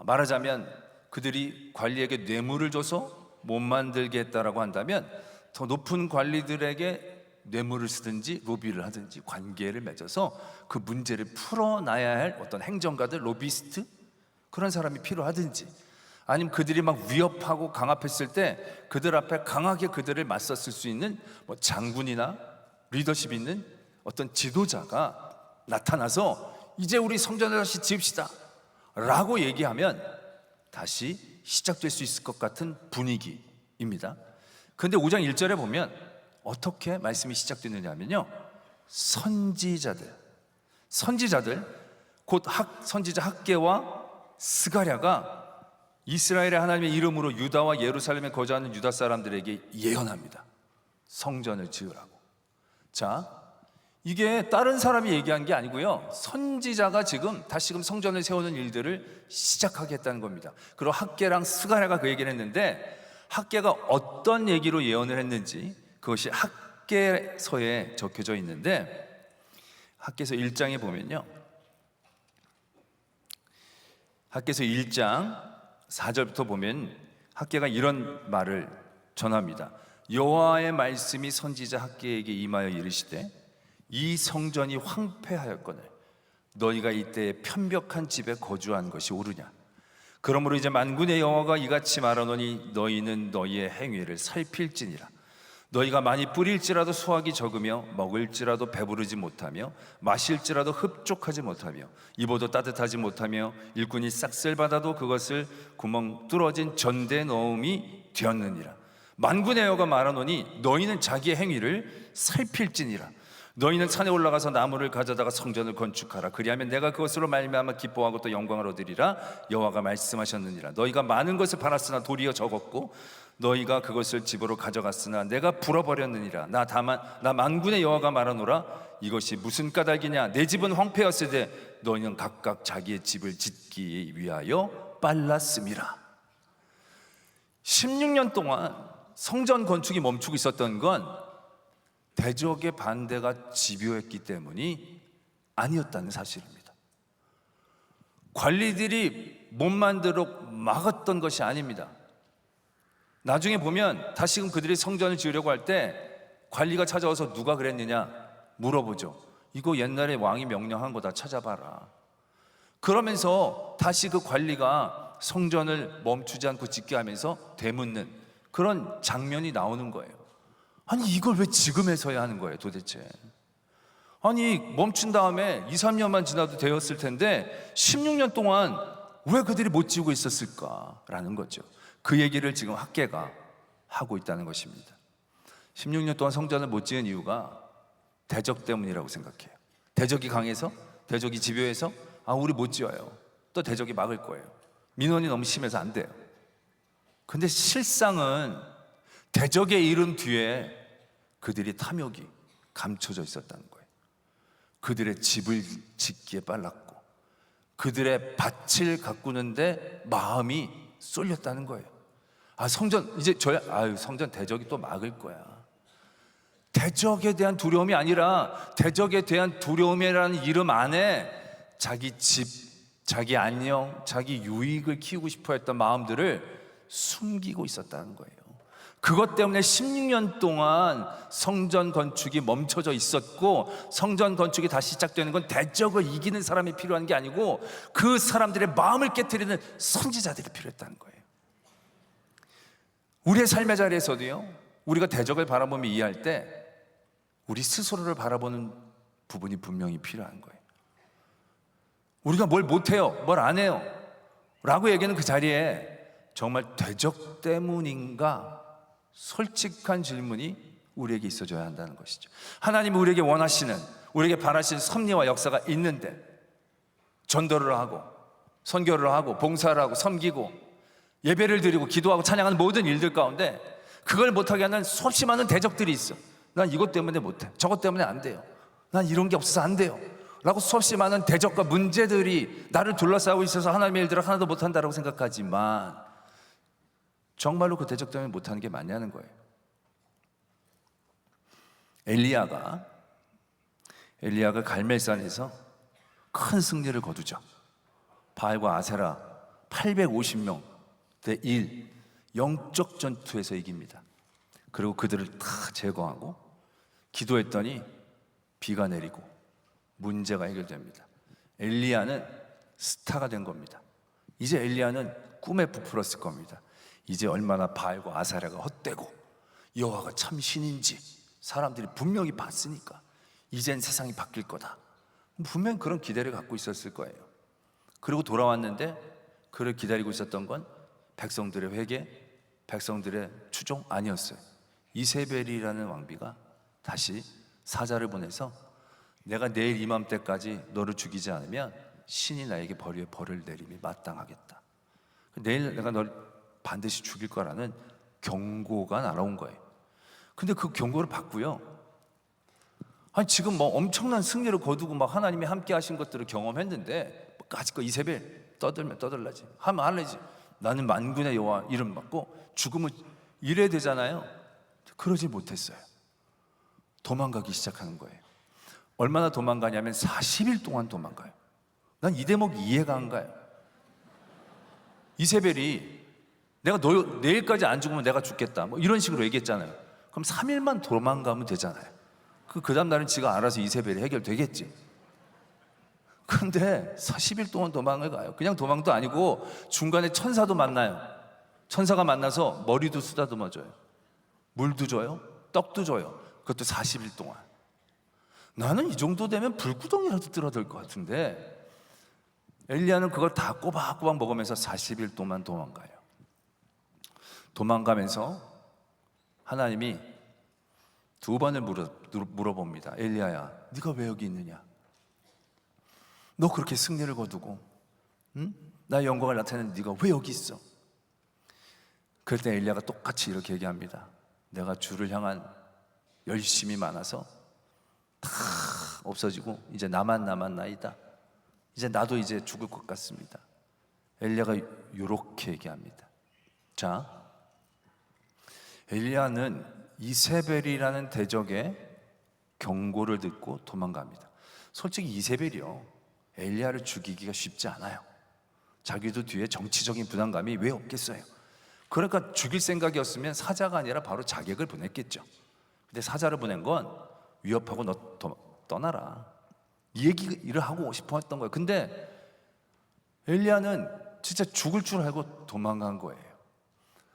말하자면 그들이 관리에게 뇌물을 줘서 못 만들게 했다라고 한다면 더 높은 관리들에게 뇌물을 쓰든지 로비를 하든지 관계를 맺어서 그 문제를 풀어놔야 할 어떤 행정가들, 로비스트, 그런 사람이 필요하든지, 아니면 그들이 막 위협하고 강압했을 때 그들 앞에 강하게 그들을 맞섰을 수 있는 뭐 장군이나 리더십 있는 어떤 지도자가 나타나서 이제 우리 성전을 다시 지읍시다 라고 얘기하면 다시 시작될 수 있을 것 같은 분위기입니다. 그런데 5장 1절에 보면 어떻게 말씀이 시작되느냐 하면요, 선지자들 곧 선지자 학개와 스가랴가 이스라엘의 하나님의 이름으로 유다와 예루살렘에 거주하는 유다 사람들에게 예언합니다. 성전을 지으라고. 자, 이게 다른 사람이 얘기한 게 아니고요, 선지자가 지금 다시금 성전을 세우는 일들을 시작하겠다는 겁니다. 그리고 학개랑 스가랴가 그 얘기를 했는데, 학개가 어떤 얘기로 예언을 했는지 그것이 학개서에 적혀져 있는데, 학개서 1장에 보면요, 학개서 1장 4절부터 보면 학개가 이런 말을 전합니다. 여호와의 말씀이 선지자 학개에게 임하여 이르시되 이 성전이 황폐하였거늘 너희가 이때에 편벽한 집에 거주한 것이 옳으냐. 그러므로 이제 만군의 여호와가 이같이 말하노니 너희는 너희의 행위를 살필지니라. 너희가 많이 뿌릴지라도 수확이 적으며 먹을지라도 배부르지 못하며 마실지라도 흡족하지 못하며 입어도 따뜻하지 못하며 일꾼이 싹쓸 받아도 그것을 구멍 뚫어진 전대에 넣음이 되었느니라. 만군의 여호와가 말하노니 너희는 자기의 행위를 살필지니라. 너희는 산에 올라가서 나무를 가져다가 성전을 건축하라. 그리하면 내가 그것으로 말미암아 기뻐하고 또 영광을 얻으리라. 여호와가 말씀하셨느니라. 너희가 많은 것을 팔았으나 도리어 적었고 너희가 그것을 집으로 가져갔으나 내가 불어버렸느니라. 나 만군의 여호와가 말하노라. 이것이 무슨 까닭이냐. 내 집은 황폐였으되 너희는 각각 자기의 집을 짓기 위하여 빨랐음이라. 16년 동안 성전 건축이 멈추고 있었던 건 대적의 반대가 집요했기 때문이 아니었다는 사실입니다. 관리들이 못 만들도록 막았던 것이 아닙니다. 나중에 보면 다시금 그들이 성전을 지으려고 할 때 관리가 찾아와서 누가 그랬느냐 물어보죠. 이거 옛날에 왕이 명령한 거 다 찾아봐라. 그러면서 다시 그 관리가 성전을 멈추지 않고 짓게 하면서 되묻는 그런 장면이 나오는 거예요. 아니 이걸 왜 지금에서야 하는 거예요 도대체. 아니 멈춘 다음에 2, 3년만 지나도 되었을 텐데 16년 동안 왜 그들이 못 지우고 있었을까라는 거죠. 그 얘기를 지금 학개가 하고 있다는 것입니다. 16년 동안 성전을 못 지은 이유가 대적 때문이라고 생각해요. 대적이 강해서, 대적이 집요해서 우리 못 지어요. 또 대적이 막을 거예요. 민원이 너무 심해서 안 돼요. 근데 실상은 대적의 이름 뒤에 그들이 탐욕이 감춰져 있었다는 거예요. 그들의 집을 짓기에 빨랐고 그들의 밭을 가꾸는데 마음이 쏠렸다는 거예요. 성전 이제 성전 대적이 또 막을 거야. 대적에 대한 두려움이 아니라 대적에 대한 두려움이라는 이름 안에 자기 집, 자기 안녕, 자기 유익을 키우고 싶어 했던 마음들을 숨기고 있었다는 거예요. 그것 때문에 16년 동안 성전 건축이 멈춰져 있었고, 성전 건축이 다시 시작되는 건 대적을 이기는 사람이 필요한 게 아니고 그 사람들의 마음을 깨트리는 선지자들이 필요했다는 거예요. 우리의 삶의 자리에서도요, 우리가 대적을 바라보며 이해할 때 우리 스스로를 바라보는 부분이 분명히 필요한 거예요. 우리가 뭘 못해요, 뭘 안 해요 라고 얘기하는 그 자리에 정말 대적 때문인가? 솔직한 질문이 우리에게 있어줘야 한다는 것이죠. 하나님이 우리에게 원하시는, 우리에게 바라시는 섭리와 역사가 있는데 전도를 하고 선교를 하고 봉사를 하고 섬기고 예배를 드리고 기도하고 찬양하는 모든 일들 가운데 그걸 못하게 하는 수없이 많은 대적들이 있어. 난 이것 때문에 못해, 저것 때문에 안 돼요, 난 이런 게 없어서 안 돼요 라고 수없이 많은 대적과 문제들이 나를 둘러싸고 있어서 하나님의 일들을 하나도 못한다라고 생각하지만 정말로 그 대적 때문에 못하는 게 맞냐는 거예요. 엘리야가 갈멜산에서 큰 승리를 거두죠. 바알과 아세라 850명 대 1 영적 전투에서 이깁니다. 그리고 그들을 다 제거하고 기도했더니 비가 내리고 문제가 해결됩니다. 엘리야는 스타가 된 겁니다. 이제 엘리야는 꿈에 부풀었을 겁니다. 이제 얼마나 바알과 아사랴가 헛되고 여호와가 참 신인지 사람들이 분명히 봤으니까 이젠 세상이 바뀔 거다. 분명히 그런 기대를 갖고 있었을 거예요. 그리고 돌아왔는데 그를 기다리고 있었던 건 백성들의 회개, 백성들의 추종 아니었어요. 이세벨이라는 왕비가 다시 사자를 보내서 내가 내일 이맘때까지 너를 죽이지 않으면 신이 나에게 벌을 내림이 마땅하겠다. 내일 내가 널 반드시 죽일 거라는 경고가 날아온 거예요. 근데 그 경고를 받고요, 아니 지금 뭐 엄청난 승리를 거두고 막 하나님이 함께 하신 것들을 경험했는데 아직껏 이세벨 떠들면 떠들라지 하면 할래지 나는 만군의 여호와 이름 받고 죽음을 이래야 되잖아요. 그러지 못했어요. 도망가기 시작하는 거예요. 얼마나 도망가냐면 40일 동안 도망가요. 난 이 대목이 이해가 안 가요. 이세벨이 내가 너 내일까지 안 죽으면 내가 죽겠다 뭐 이런 식으로 얘기했잖아요. 그럼 3일만 도망가면 되잖아요. 그 다음 날은 지가 알아서 이세벨이 해결되겠지. 그런데 40일 동안 도망을 가요. 그냥 도망도 아니고 중간에 천사도 만나요. 천사가 만나서 머리도 쓰다듬어 줘요. 물도 줘요. 떡도 줘요. 그것도 40일 동안. 나는 이 정도 되면 불구덩이라도 뚫어들 것 같은데 엘리야는 그걸 다 꼬박꼬박 먹으면서 40일 동안 도망가요. 도망가면서 하나님이 두 번을 물어봅니다. 엘리야야, 네가 왜 여기 있느냐? 너 그렇게 승리를 거두고 나의 영광을 나타내는 네가 왜 여기 있어? 그럴 때 엘리야가 똑같이 이렇게 얘기합니다. 내가 주를 향한 열심이 많아서 다 없어지고 이제 나만 남았나이다. 이제 나도 이제 죽을 것 같습니다. 엘리야가 이렇게 얘기합니다. 자, 엘리야는 이세벨이라는 대적의 경고를 듣고 도망갑니다. 솔직히 이세벨이요, 엘리야를 죽이기가 쉽지 않아요. 자기도 뒤에 정치적인 부담감이 왜 없겠어요. 그러니까 죽일 생각이었으면 사자가 아니라 바로 자객을 보냈겠죠. 근데 사자를 보낸 건 위협하고 너 떠나라 이 얘기를 하고 싶어 했던 거예요. 근데 엘리야는 진짜 죽을 줄 알고 도망간 거예요.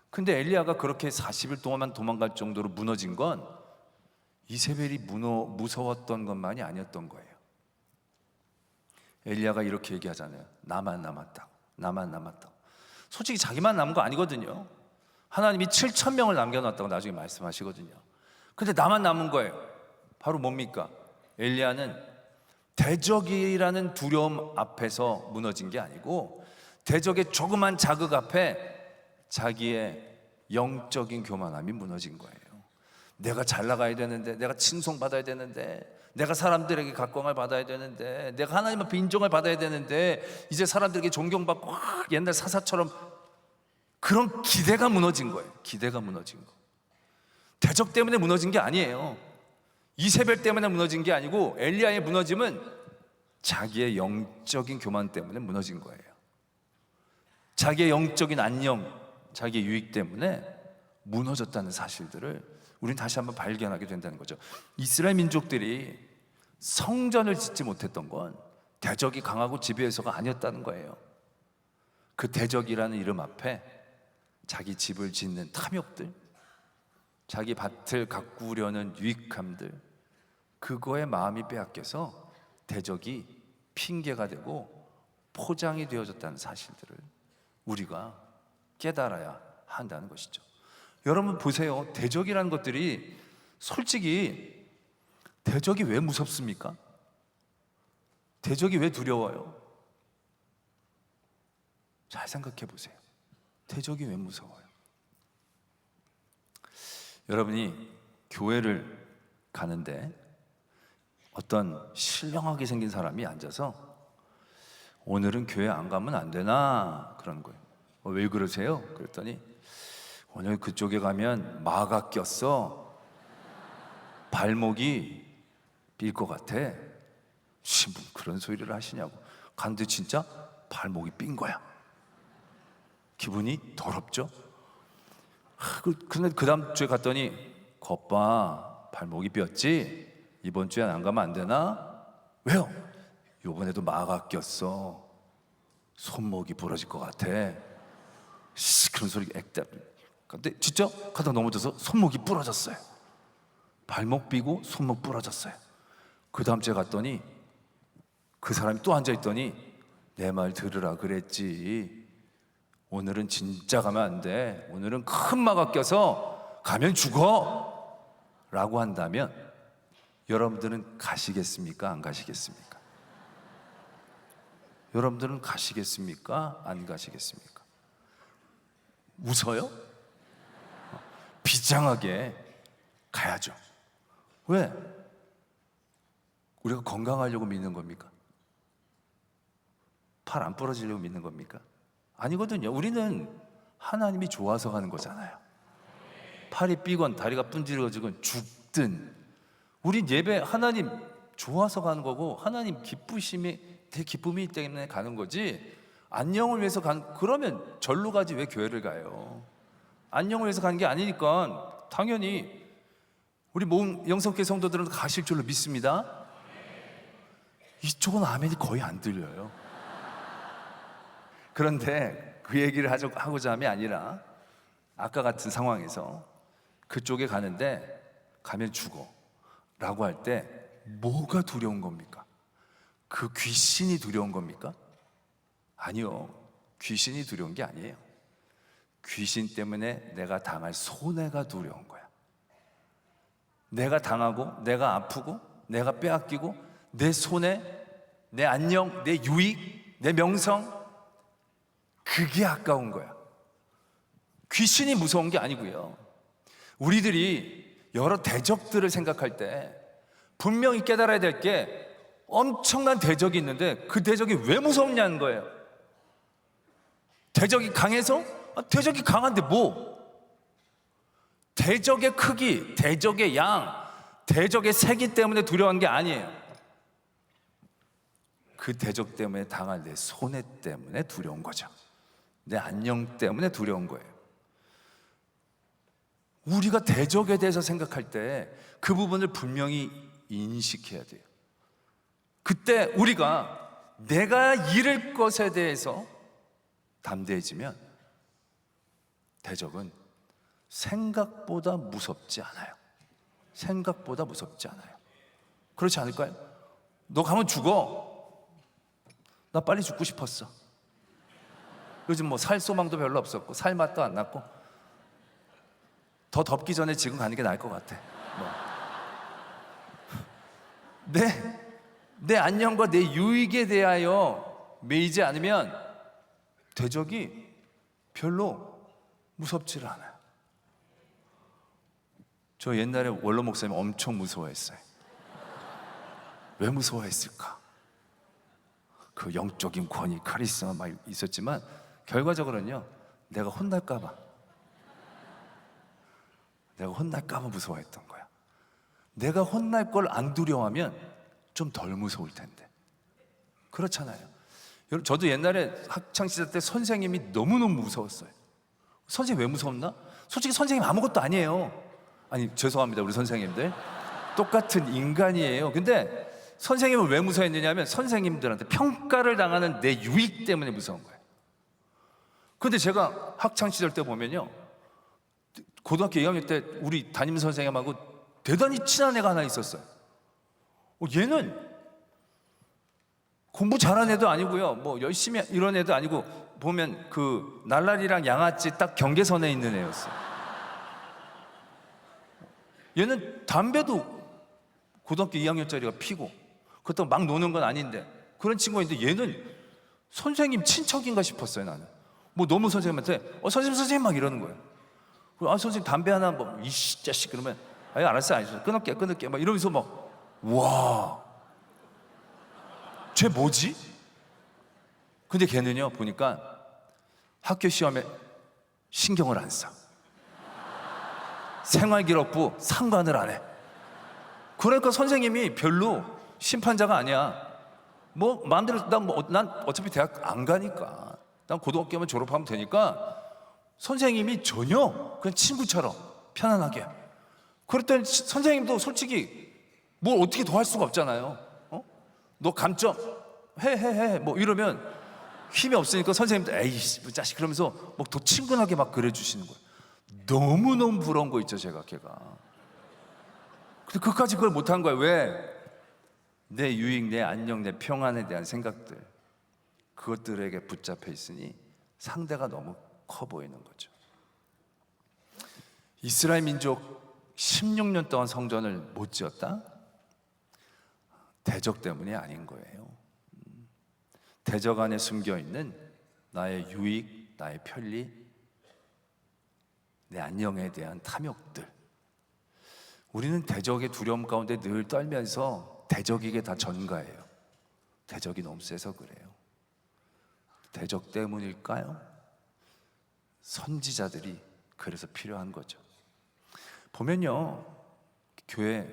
근데 엘리야가 그렇게 40일 동안만 도망갈 정도로 무너진 건 이세벨이 무서웠던 것만이 아니었던 거예요. 엘리야가 이렇게 얘기하잖아요. 나만 남았다고. 나만 남았다고. 솔직히 자기만 남은 거 아니거든요. 하나님이 7,000명을 남겨놨다고 나중에 말씀하시거든요. 근데 나만 남은 거예요. 바로 뭡니까? 엘리야는 대적이라는 두려움 앞에서 무너진 게 아니고 대적의 조그만 자극 앞에 자기의 영적인 교만함이 무너진 거예요. 내가 잘 나가야 되는데, 내가 칭송받아야 되는데, 내가 사람들에게 각광을 받아야 되는데, 내가 하나님 앞에 인정을 받아야 되는데, 이제 사람들에게 존경받고 옛날 사사처럼 그런 기대가 무너진 거예요. 기대가 무너진 거. 대적 때문에 무너진 게 아니에요. 이세벨 때문에 무너진 게 아니고 엘리야의 무너짐은 자기의 영적인 교만 때문에 무너진 거예요. 자기의 영적인 안녕, 자기의 유익 때문에 무너졌다는 사실들을 우리는 다시 한번 발견하게 된다는 거죠. 이스라엘 민족들이 성전을 짓지 못했던 건 대적이 강하고 지배해서가 아니었다는 거예요. 그 대적이라는 이름 앞에 자기 집을 짓는 탐욕들, 자기 밭을 가꾸려는 유익함들, 그거에 마음이 빼앗겨서 대적이 핑계가 되고 포장이 되어졌다는 사실들을 우리가 깨달아야 한다는 것이죠. 여러분 보세요. 대적이라는 것들이 솔직히 대적이 왜 무섭습니까? 대적이 왜 두려워요? 잘 생각해 보세요. 대적이 왜 무서워요? 여러분이 교회를 가는데 어떤 신령하게 생긴 사람이 앉아서 오늘은 교회 안 가면 안 되나 그러는 거예요. 왜 그러세요? 그랬더니 오늘 그쪽에 가면 마가 꼈어. 발목이 삘 것 같아. 신분 그런 소리를 하시냐고. 갔는데 진짜 발목이 삔 거야. 기분이 더럽죠? 근데 그 다음 주에 갔더니 겉봐 발목이 삐었지? 이번 주엔 안 가면 안 되나? 왜요? 요번에도 마가 꼈어. 손목이 부러질 것 같아. 그런 소리 액답. 근데 진짜 가다 넘어져서 손목이 부러졌어요. 발목 삐고 손목 부러졌어요. 그 다음 주에 갔더니 그 사람이 또 앉아있더니 내 말 들으라 그랬지. 오늘은 진짜 가면 안 돼. 오늘은 큰 마가 껴서 가면 죽어 라고 한다면 여러분들은 가시겠습니까? 안 가시겠습니까? 여러분들은 가시겠습니까? 안 가시겠습니까? 웃어요? 비장하게 가야죠. 왜? 우리가 건강하려고 믿는 겁니까? 팔 안 부러지려고 믿는 겁니까? 아니거든요. 우리는 하나님이 좋아서 가는 거잖아요. 팔이 삐건 다리가 분질러지건 죽든 우린 예배 하나님 좋아서 가는 거고 하나님 기쁘심이 내 기쁨이 때문에 가는 거지. 안녕을 위해서 그러면 절로 가지 왜 교회를 가요? 안녕을 위해서 가는 게 아니니까 당연히 우리 모은 영성교회 성도들은 가실 줄로 믿습니다. 이쪽은 아멘이 거의 안 들려요. 그런데 그 얘기를 하고자 함이 아니라 아까 같은 상황에서 그쪽에 가면 죽어 라고 할 때 뭐가 두려운 겁니까? 그 귀신이 두려운 겁니까? 아니요. 귀신이 두려운 게 아니에요. 귀신 때문에 내가 당할 손해가 두려운 거야. 내가 당하고 내가 아프고 내가 빼앗기고 내 손해, 내 안녕, 내 유익, 내 명성, 그게 아까운 거야. 귀신이 무서운 게 아니고요. 우리들이 여러 대적들을 생각할 때 분명히 깨달아야 될 게 엄청난 대적이 있는데 그 대적이 왜 무섭냐는 거예요. 대적이 강해서? 대적이 강한데 뭐? 대적의 크기, 대적의 양, 대적의 세기 때문에 두려워한 게 아니에요. 그 대적 때문에 당할 내 손해 때문에 두려운 거죠. 내 안녕 때문에 두려운 거예요. 우리가 대적에 대해서 생각할 때 그 부분을 분명히 인식해야 돼요. 그때 우리가 내가 잃을 것에 대해서 담대해지면 대적은 생각보다 무섭지 않아요. 생각보다 무섭지 않아요. 그렇지 않을까요? 너 가면 죽어. 나 빨리 죽고 싶었어. 요즘 뭐 살 소망도 별로 없었고 살 맛도 안 났고 더 덥기 전에 지금 가는 게 나을 것 같아. 내 안녕과 내 유익에 대하여 매이지 않으면 대적이 별로 무섭지를 않아요. 저 옛날에 원로 목사님 엄청 무서워했어요. 왜 무서워했을까? 그 영적인 권위, 카리스마 막 있었지만 결과적으로는요, 내가 혼날까 봐 무서워했던 거야. 내가 혼날 걸 안 두려워하면 좀 덜 무서울 텐데. 그렇잖아요. 여러분, 저도 옛날에 학창시절 때 선생님이 너무너무 무서웠어요. 선생님 왜 무서웠나? 솔직히 선생님 아무것도 아니에요. 아니, 죄송합니다, 우리 선생님들. 똑같은 인간이에요. 근데 선생님을 왜 무서워했느냐 하면 선생님들한테 평가를 당하는 내 유익 때문에 무서운 거예요. 근데 제가 학창시절 때 보면요, 고등학교 2학년 때 우리 담임 선생님하고 대단히 친한 애가 하나 있었어요. 얘는 공부 잘하는 애도 아니고요, 뭐 열심히 이런 애도 아니고, 보면 그 날라리랑 양아치 딱 경계선에 있는 애였어요. 얘는 담배도 고등학교 2학년짜리가 피고, 그렇다고 막 노는 건 아닌데 그런 친구인데 얘는 선생님 친척인가 싶었어요. 나는 뭐 너무 선생님한테 선생님 막 이러는 거예요. 선생님 담배 하나 뭐 이씨 자식 그러면 알았어 끊을게 막 이러면서 막 와, 쟤 뭐지? 근데 걔는요 보니까 학교 시험에 신경을 안 써. 생활기록부 상관을 안 해. 그러니까 선생님이 별로 심판자가 아니야. 뭐 마음대로 난 어차피 대학 안 가니까, 난 고등학교만 졸업하면 되니까 선생님이 전혀 그냥 친구처럼 편안하게. 그랬더니 선생님도 솔직히 뭘 어떻게 더 할 수가 없잖아요. 너 감점 해 뭐 이러면 힘이 없으니까 선생님도 에이씨 뭐 자식 그러면서 막 더 친근하게 막 그래주시는 거예요. 너무너무 부러운 거 있죠 제가 걔가. 근데 그까지 그걸 못한 거예요. 왜? 내 유익, 내 안녕, 내 평안에 대한 생각들, 그것들에게 붙잡혀 있으니 상대가 너무 커 보이는 거죠. 이스라엘 민족 16년 동안 성전을 못 지었다? 대적 때문이 아닌 거예요. 대적 안에 숨겨 있는 나의 유익, 나의 편리, 내 안녕에 대한 탐욕들. 우리는 대적의 두려움 가운데 늘 떨면서 대적에게 다 전가해요. 대적이 너무 세서 그래요. 대적 때문일까요? 선지자들이 그래서 필요한 거죠. 보면요, 교회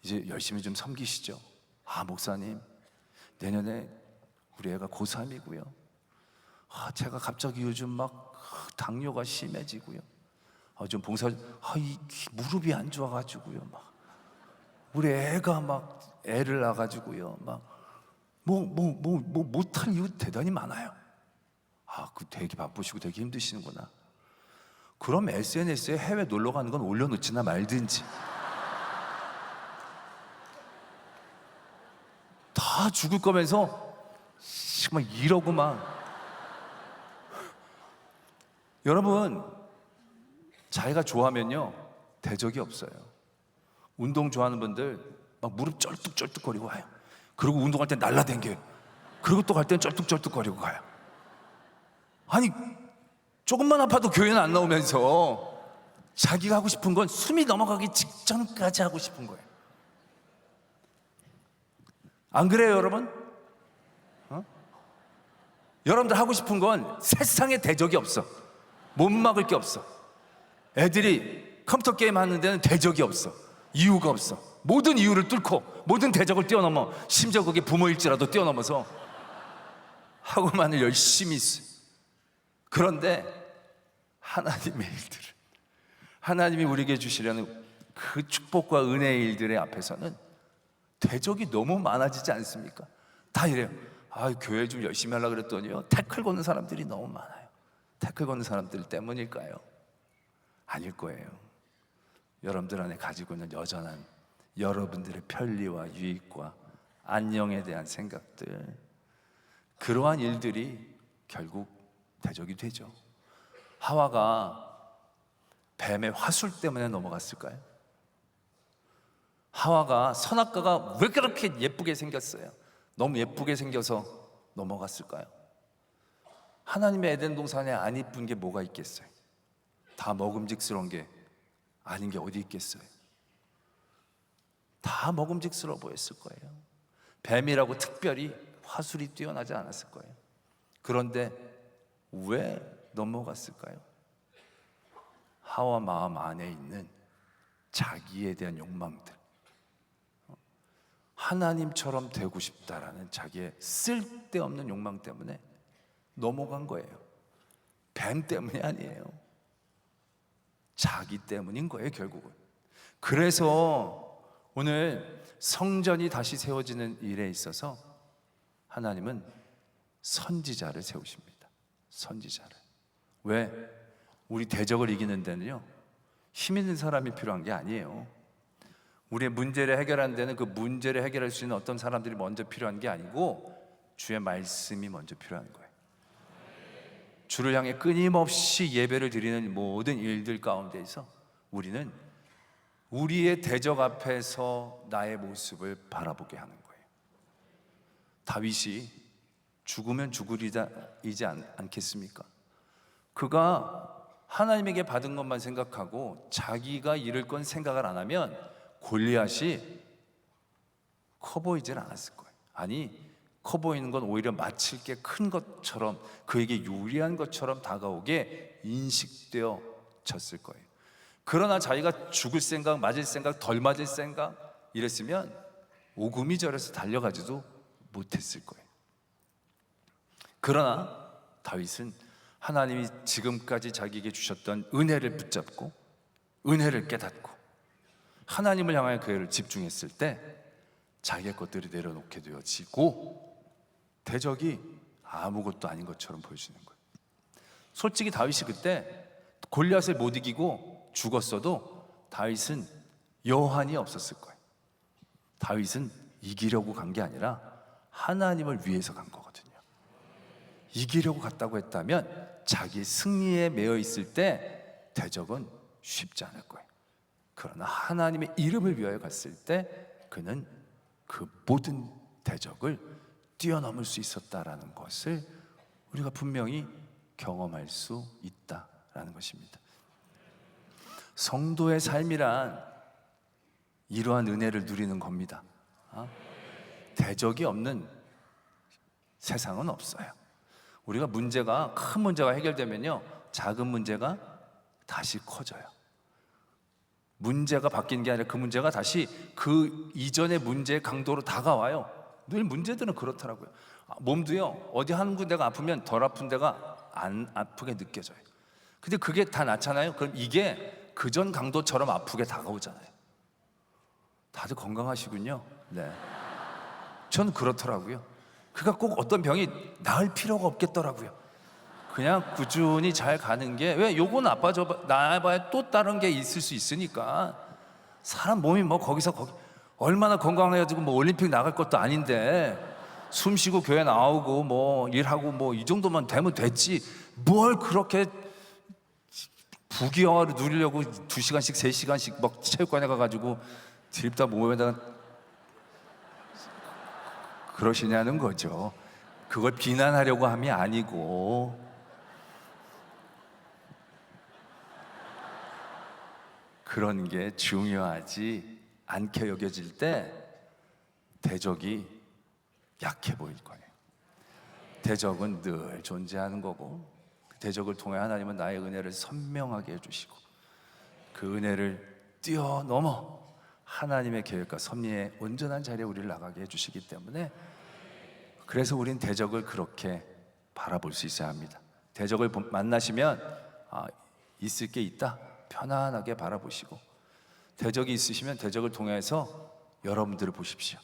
이제 열심히 좀 섬기시죠. 아, 목사님, 내년에 우리 애가 고3이고요. 아, 제가 갑자기 요즘 막 당뇨가 심해지고요. 좀 봉사, 이 무릎이 안 좋아가지고요. 막 우리 애가 막 애를 낳아가지고요. 막 못할 이유 대단히 많아요. 그 되게 바쁘시고 되게 힘드시는구나. 그럼 SNS에 해외 놀러 가는 건 올려놓지나 말든지. 다 죽을 거면서 막 이러고 막. 여러분, 자기가 좋아하면요 대적이 없어요. 운동 좋아하는 분들 막 무릎 쩔뚝쩔뚝거리고 와요. 그리고 운동할 때 날라댕겨요. 그리고 또 갈 땐 쩔뚝쩔뚝거리고 가요. 아니, 조금만 아파도 교회는 안 나오면서 자기가 하고 싶은 건 숨이 넘어가기 직전까지 하고 싶은 거예요. 안 그래요, 여러분? 여러분들 하고 싶은 건 세상에 대적이 없어. 못 막을 게 없어. 애들이 컴퓨터 게임 하는 데는 대적이 없어. 이유가 없어. 모든 이유를 뚫고 모든 대적을 뛰어넘어, 심지어 그게 부모일지라도 뛰어넘어서 하고만을 열심히 있어요. 그런데 하나님의 일들을, 하나님이 우리에게 주시려는 그 축복과 은혜의 일들의 앞에서는 대적이 너무 많아지지 않습니까? 다 이래요. 교회 좀 열심히 하려고 그랬더니요 태클 거는 사람들이 너무 많아요. 태클 거는 사람들 때문일까요? 아닐 거예요. 여러분들 안에 가지고 있는 여전한 여러분들의 편리와 유익과 안녕에 대한 생각들, 그러한 일들이 결국 대적이 되죠. 하와가 뱀의 화술 때문에 넘어갔을까요? 하와가 선악과가 왜 그렇게 예쁘게 생겼어요? 너무 예쁘게 생겨서 넘어갔을까요? 하나님의 에덴 동산에 안 이쁜 게 뭐가 있겠어요? 다 먹음직스러운 게 아닌 게 어디 있겠어요? 다 먹음직스러워 보였을 거예요. 뱀이라고 특별히 화술이 뛰어나지 않았을 거예요. 그런데 왜 넘어갔을까요? 하와 마음 안에 있는 자기에 대한 욕망들, 하나님처럼 되고 싶다라는 자기의 쓸데없는 욕망 때문에 넘어간 거예요. 뱀 때문이 아니에요. 자기 때문인 거예요, 결국은. 그래서 오늘 성전이 다시 세워지는 일에 있어서 하나님은 선지자를 세우십니다. 선지자를. 왜? 우리 대적을 이기는 데는요 힘 있는 사람이 필요한 게 아니에요. 우리의 문제를 해결하는 데는 그 문제를 해결할 수 있는 어떤 사람들이 먼저 필요한 게 아니고 주의 말씀이 먼저 필요한 거예요. 주를 향해 끊임없이 예배를 드리는 모든 일들 가운데에서 우리는 우리의 대적 앞에서 나의 모습을 바라보게 하는 거예요. 다윗이 죽으면 죽으리이지 않겠습니까? 그가 하나님에게 받은 것만 생각하고 자기가 이룰 건 생각을 안 하면 골리앗이 커 보이질 않았을 거예요. 아니, 커 보이는 건 오히려 마칠 게 큰 것처럼, 그에게 유리한 것처럼 다가오게 인식되어졌을 거예요. 그러나 자기가 죽을 생각, 맞을 생각, 덜 맞을 생각 이랬으면 오금이 저려서 달려가지도 못했을 거예요. 그러나 다윗은 하나님이 지금까지 자기에게 주셨던 은혜를 붙잡고 은혜를 깨닫고 하나님을 향하여 그 애를 집중했을 때 자기의 것들이 내려놓게 되어지고 대적이 아무것도 아닌 것처럼 보여주는 거예요. 솔직히 다윗이 그때 골리앗을 못 이기고 죽었어도 다윗은 여한이 없었을 거예요. 다윗은 이기려고 간 게 아니라 하나님을 위해서 간 거거든요. 이기려고 갔다고 했다면 자기 승리에 매여 있을 때 대적은 쉽지 않을 거예요. 그러나 하나님의 이름을 위하여 갔을 때 그는 그 모든 대적을 뛰어넘을 수 있었다라는 것을 우리가 분명히 경험할 수 있다라는 것입니다. 성도의 삶이란 이러한 은혜를 누리는 겁니다. 대적이 없는 세상은 없어요. 우리가 큰 문제가 해결되면요, 작은 문제가 다시 커져요. 문제가 바뀐 게 아니라 그 문제가 다시 그 이전의 문제의 강도로 다가와요. 늘 문제들은 그렇더라고요. 몸도요, 어디 한 군데가 아프면 덜 아픈 데가 안 아프게 느껴져요. 근데 그게 다 낫잖아요. 그럼 이게 그전 강도처럼 아프게 다가오잖아요. 다들 건강하시군요. 네. 저는 그렇더라고요. 그러니까 꼭 어떤 병이 나을 필요가 없겠더라고요. 그냥 꾸준히 잘 가는 게, 왜 요건 나아봐야 또 다른 게 있을 수 있으니까. 사람 몸이 뭐 거기서 얼마나 건강해가지고 뭐 올림픽 나갈 것도 아닌데 숨 쉬고 교회 나오고 뭐 일하고 뭐 이 정도만 되면 됐지, 뭘 그렇게 부귀영화를 누리려고 2시간씩 3시간씩 막 체육관에 가가지고 드립다 몸에다가 그러시냐는 거죠. 그걸 비난하려고 함이 아니고, 그런 게 중요하지 않게 여겨질 때 대적이 약해 보일 거예요. 대적은 늘 존재하는 거고, 대적을 통해 하나님은 나의 은혜를 선명하게 해주시고 그 은혜를 뛰어넘어 하나님의 계획과 섭리의 온전한 자리에 우리를 나가게 해주시기 때문에, 그래서 우린 대적을 그렇게 바라볼 수 있어야 합니다. 대적을 만나시면 있을 게 있다, 편안하게 바라보시고, 대적이 있으시면 대적을 통해서 여러분들을 보십시오.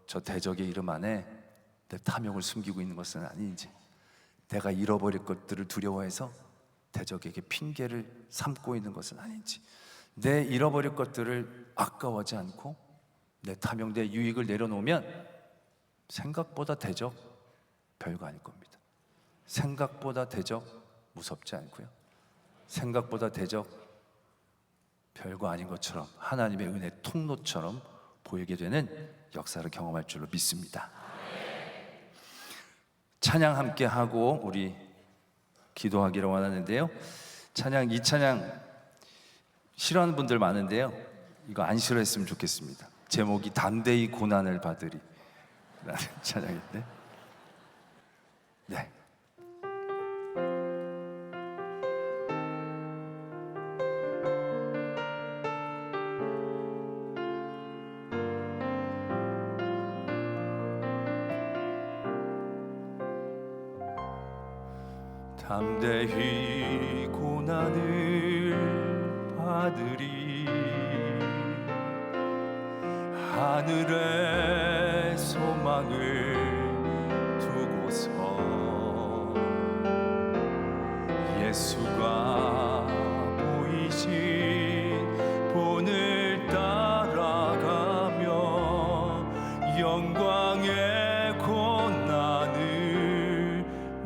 저 대적의 이름 안에 내 탐욕을 숨기고 있는 것은 아닌지, 내가 잃어버릴 것들을 두려워해서 대적에게 핑계를 삼고 있는 것은 아닌지, 내 잃어버릴 것들을 아까워하지 않고 내 탐욕, 내 유익을 내려놓으면 생각보다 대적 별거 아닐 겁니다. 생각보다 대적 무섭지 않고요, 생각보다 대적 별거 아닌 것처럼 하나님의 은혜 통로처럼 보이게 되는 역사를 경험할 줄로 믿습니다. 찬양 함께 하고 우리 기도하기를 원하는데요, 이 찬양 싫어하는 분들 많은데요, 이거 안 싫어했으면 좋겠습니다. 제목이 담대히 고난을 받으리 라는 찬양인데, 네. 담대히 고난을 받으리, 하늘에 소망을 두고서 예수가 보이신 본을 따라가며 영광의 고난을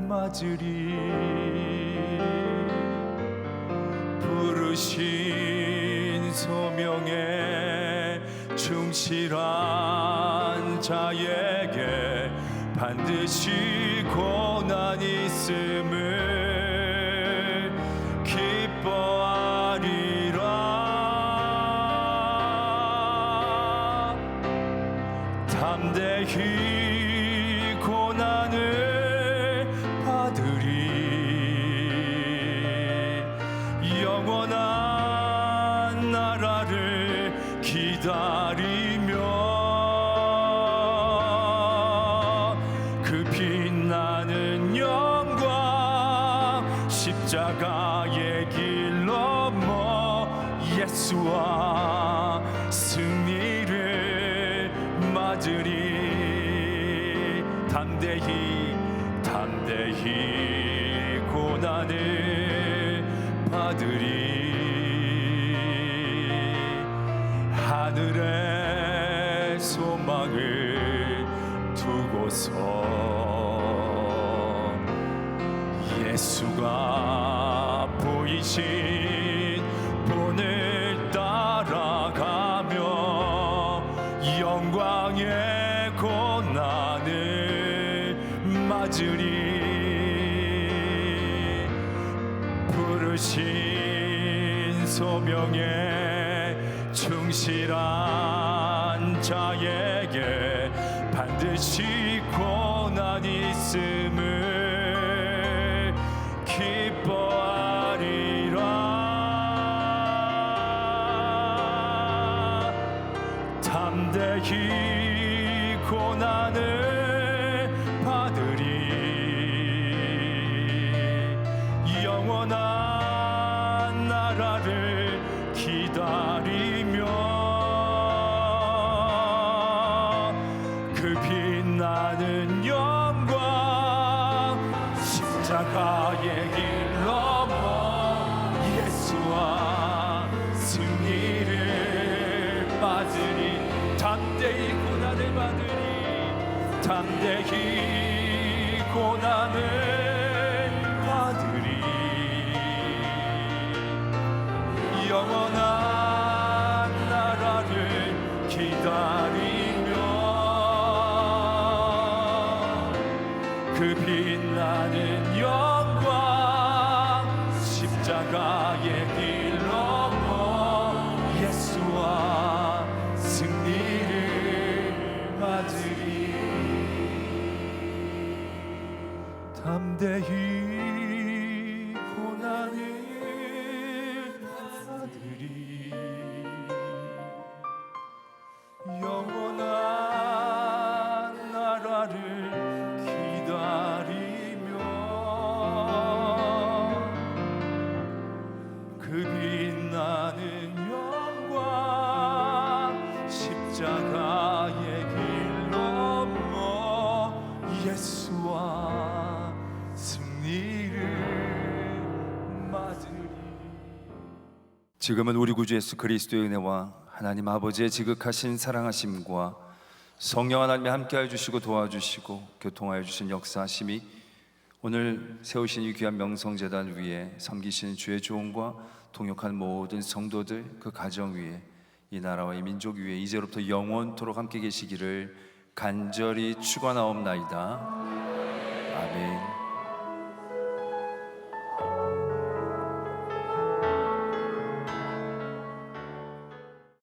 맞으리. 부르신 소명에 충실한 자에게 반드시 고난이 있음을 기뻐하리라. 담대히 고난을 받으리. 영원한 나라를 기다리며 그 빛나는 영광 십자가의 길 넘어 예수와 승리를 맞으리. 담대히 하늘의 소망을 두고서 예수가 보이신 본을 따라가며 영광의 고난을 맞으리. 부르신 소명에 충실한 자에게 반드시 고난이 있음을 기뻐하리라. 담대히 고난을 받으리. 영원한 나라를 기다리며 그 빛나는 영광 십자가의 길 넘어 예수와 승리를 받으리. 담대히 고난을 받으리. 담대히 고난을 받으리. 영원한 나라를 기다리며 그 빛나는 영광 십자가의 길 넘어 예수와 승리를 맞으리. 담대히 고난을 받으리. 영원한 나라를 기다리며 그 빛나는 영광 십자가의 길 넘어 예수와 승리를 맞으리. 지금은 우리 구주 예수 그리스도의 은혜와 하나님 아버지의 지극하신 사랑하심과 성령 하나님이 함께하여 주시고 도와주시고 교통하여 주신 역사하심이 오늘 세우신 이 귀한 명성재단 위에 섬기시는 주의 종과 동역한 모든 성도들 그 가정 위에 이 나라와 이 민족 위에 이제로부터 영원토록 함께 계시기를 간절히 축원하옵나이다.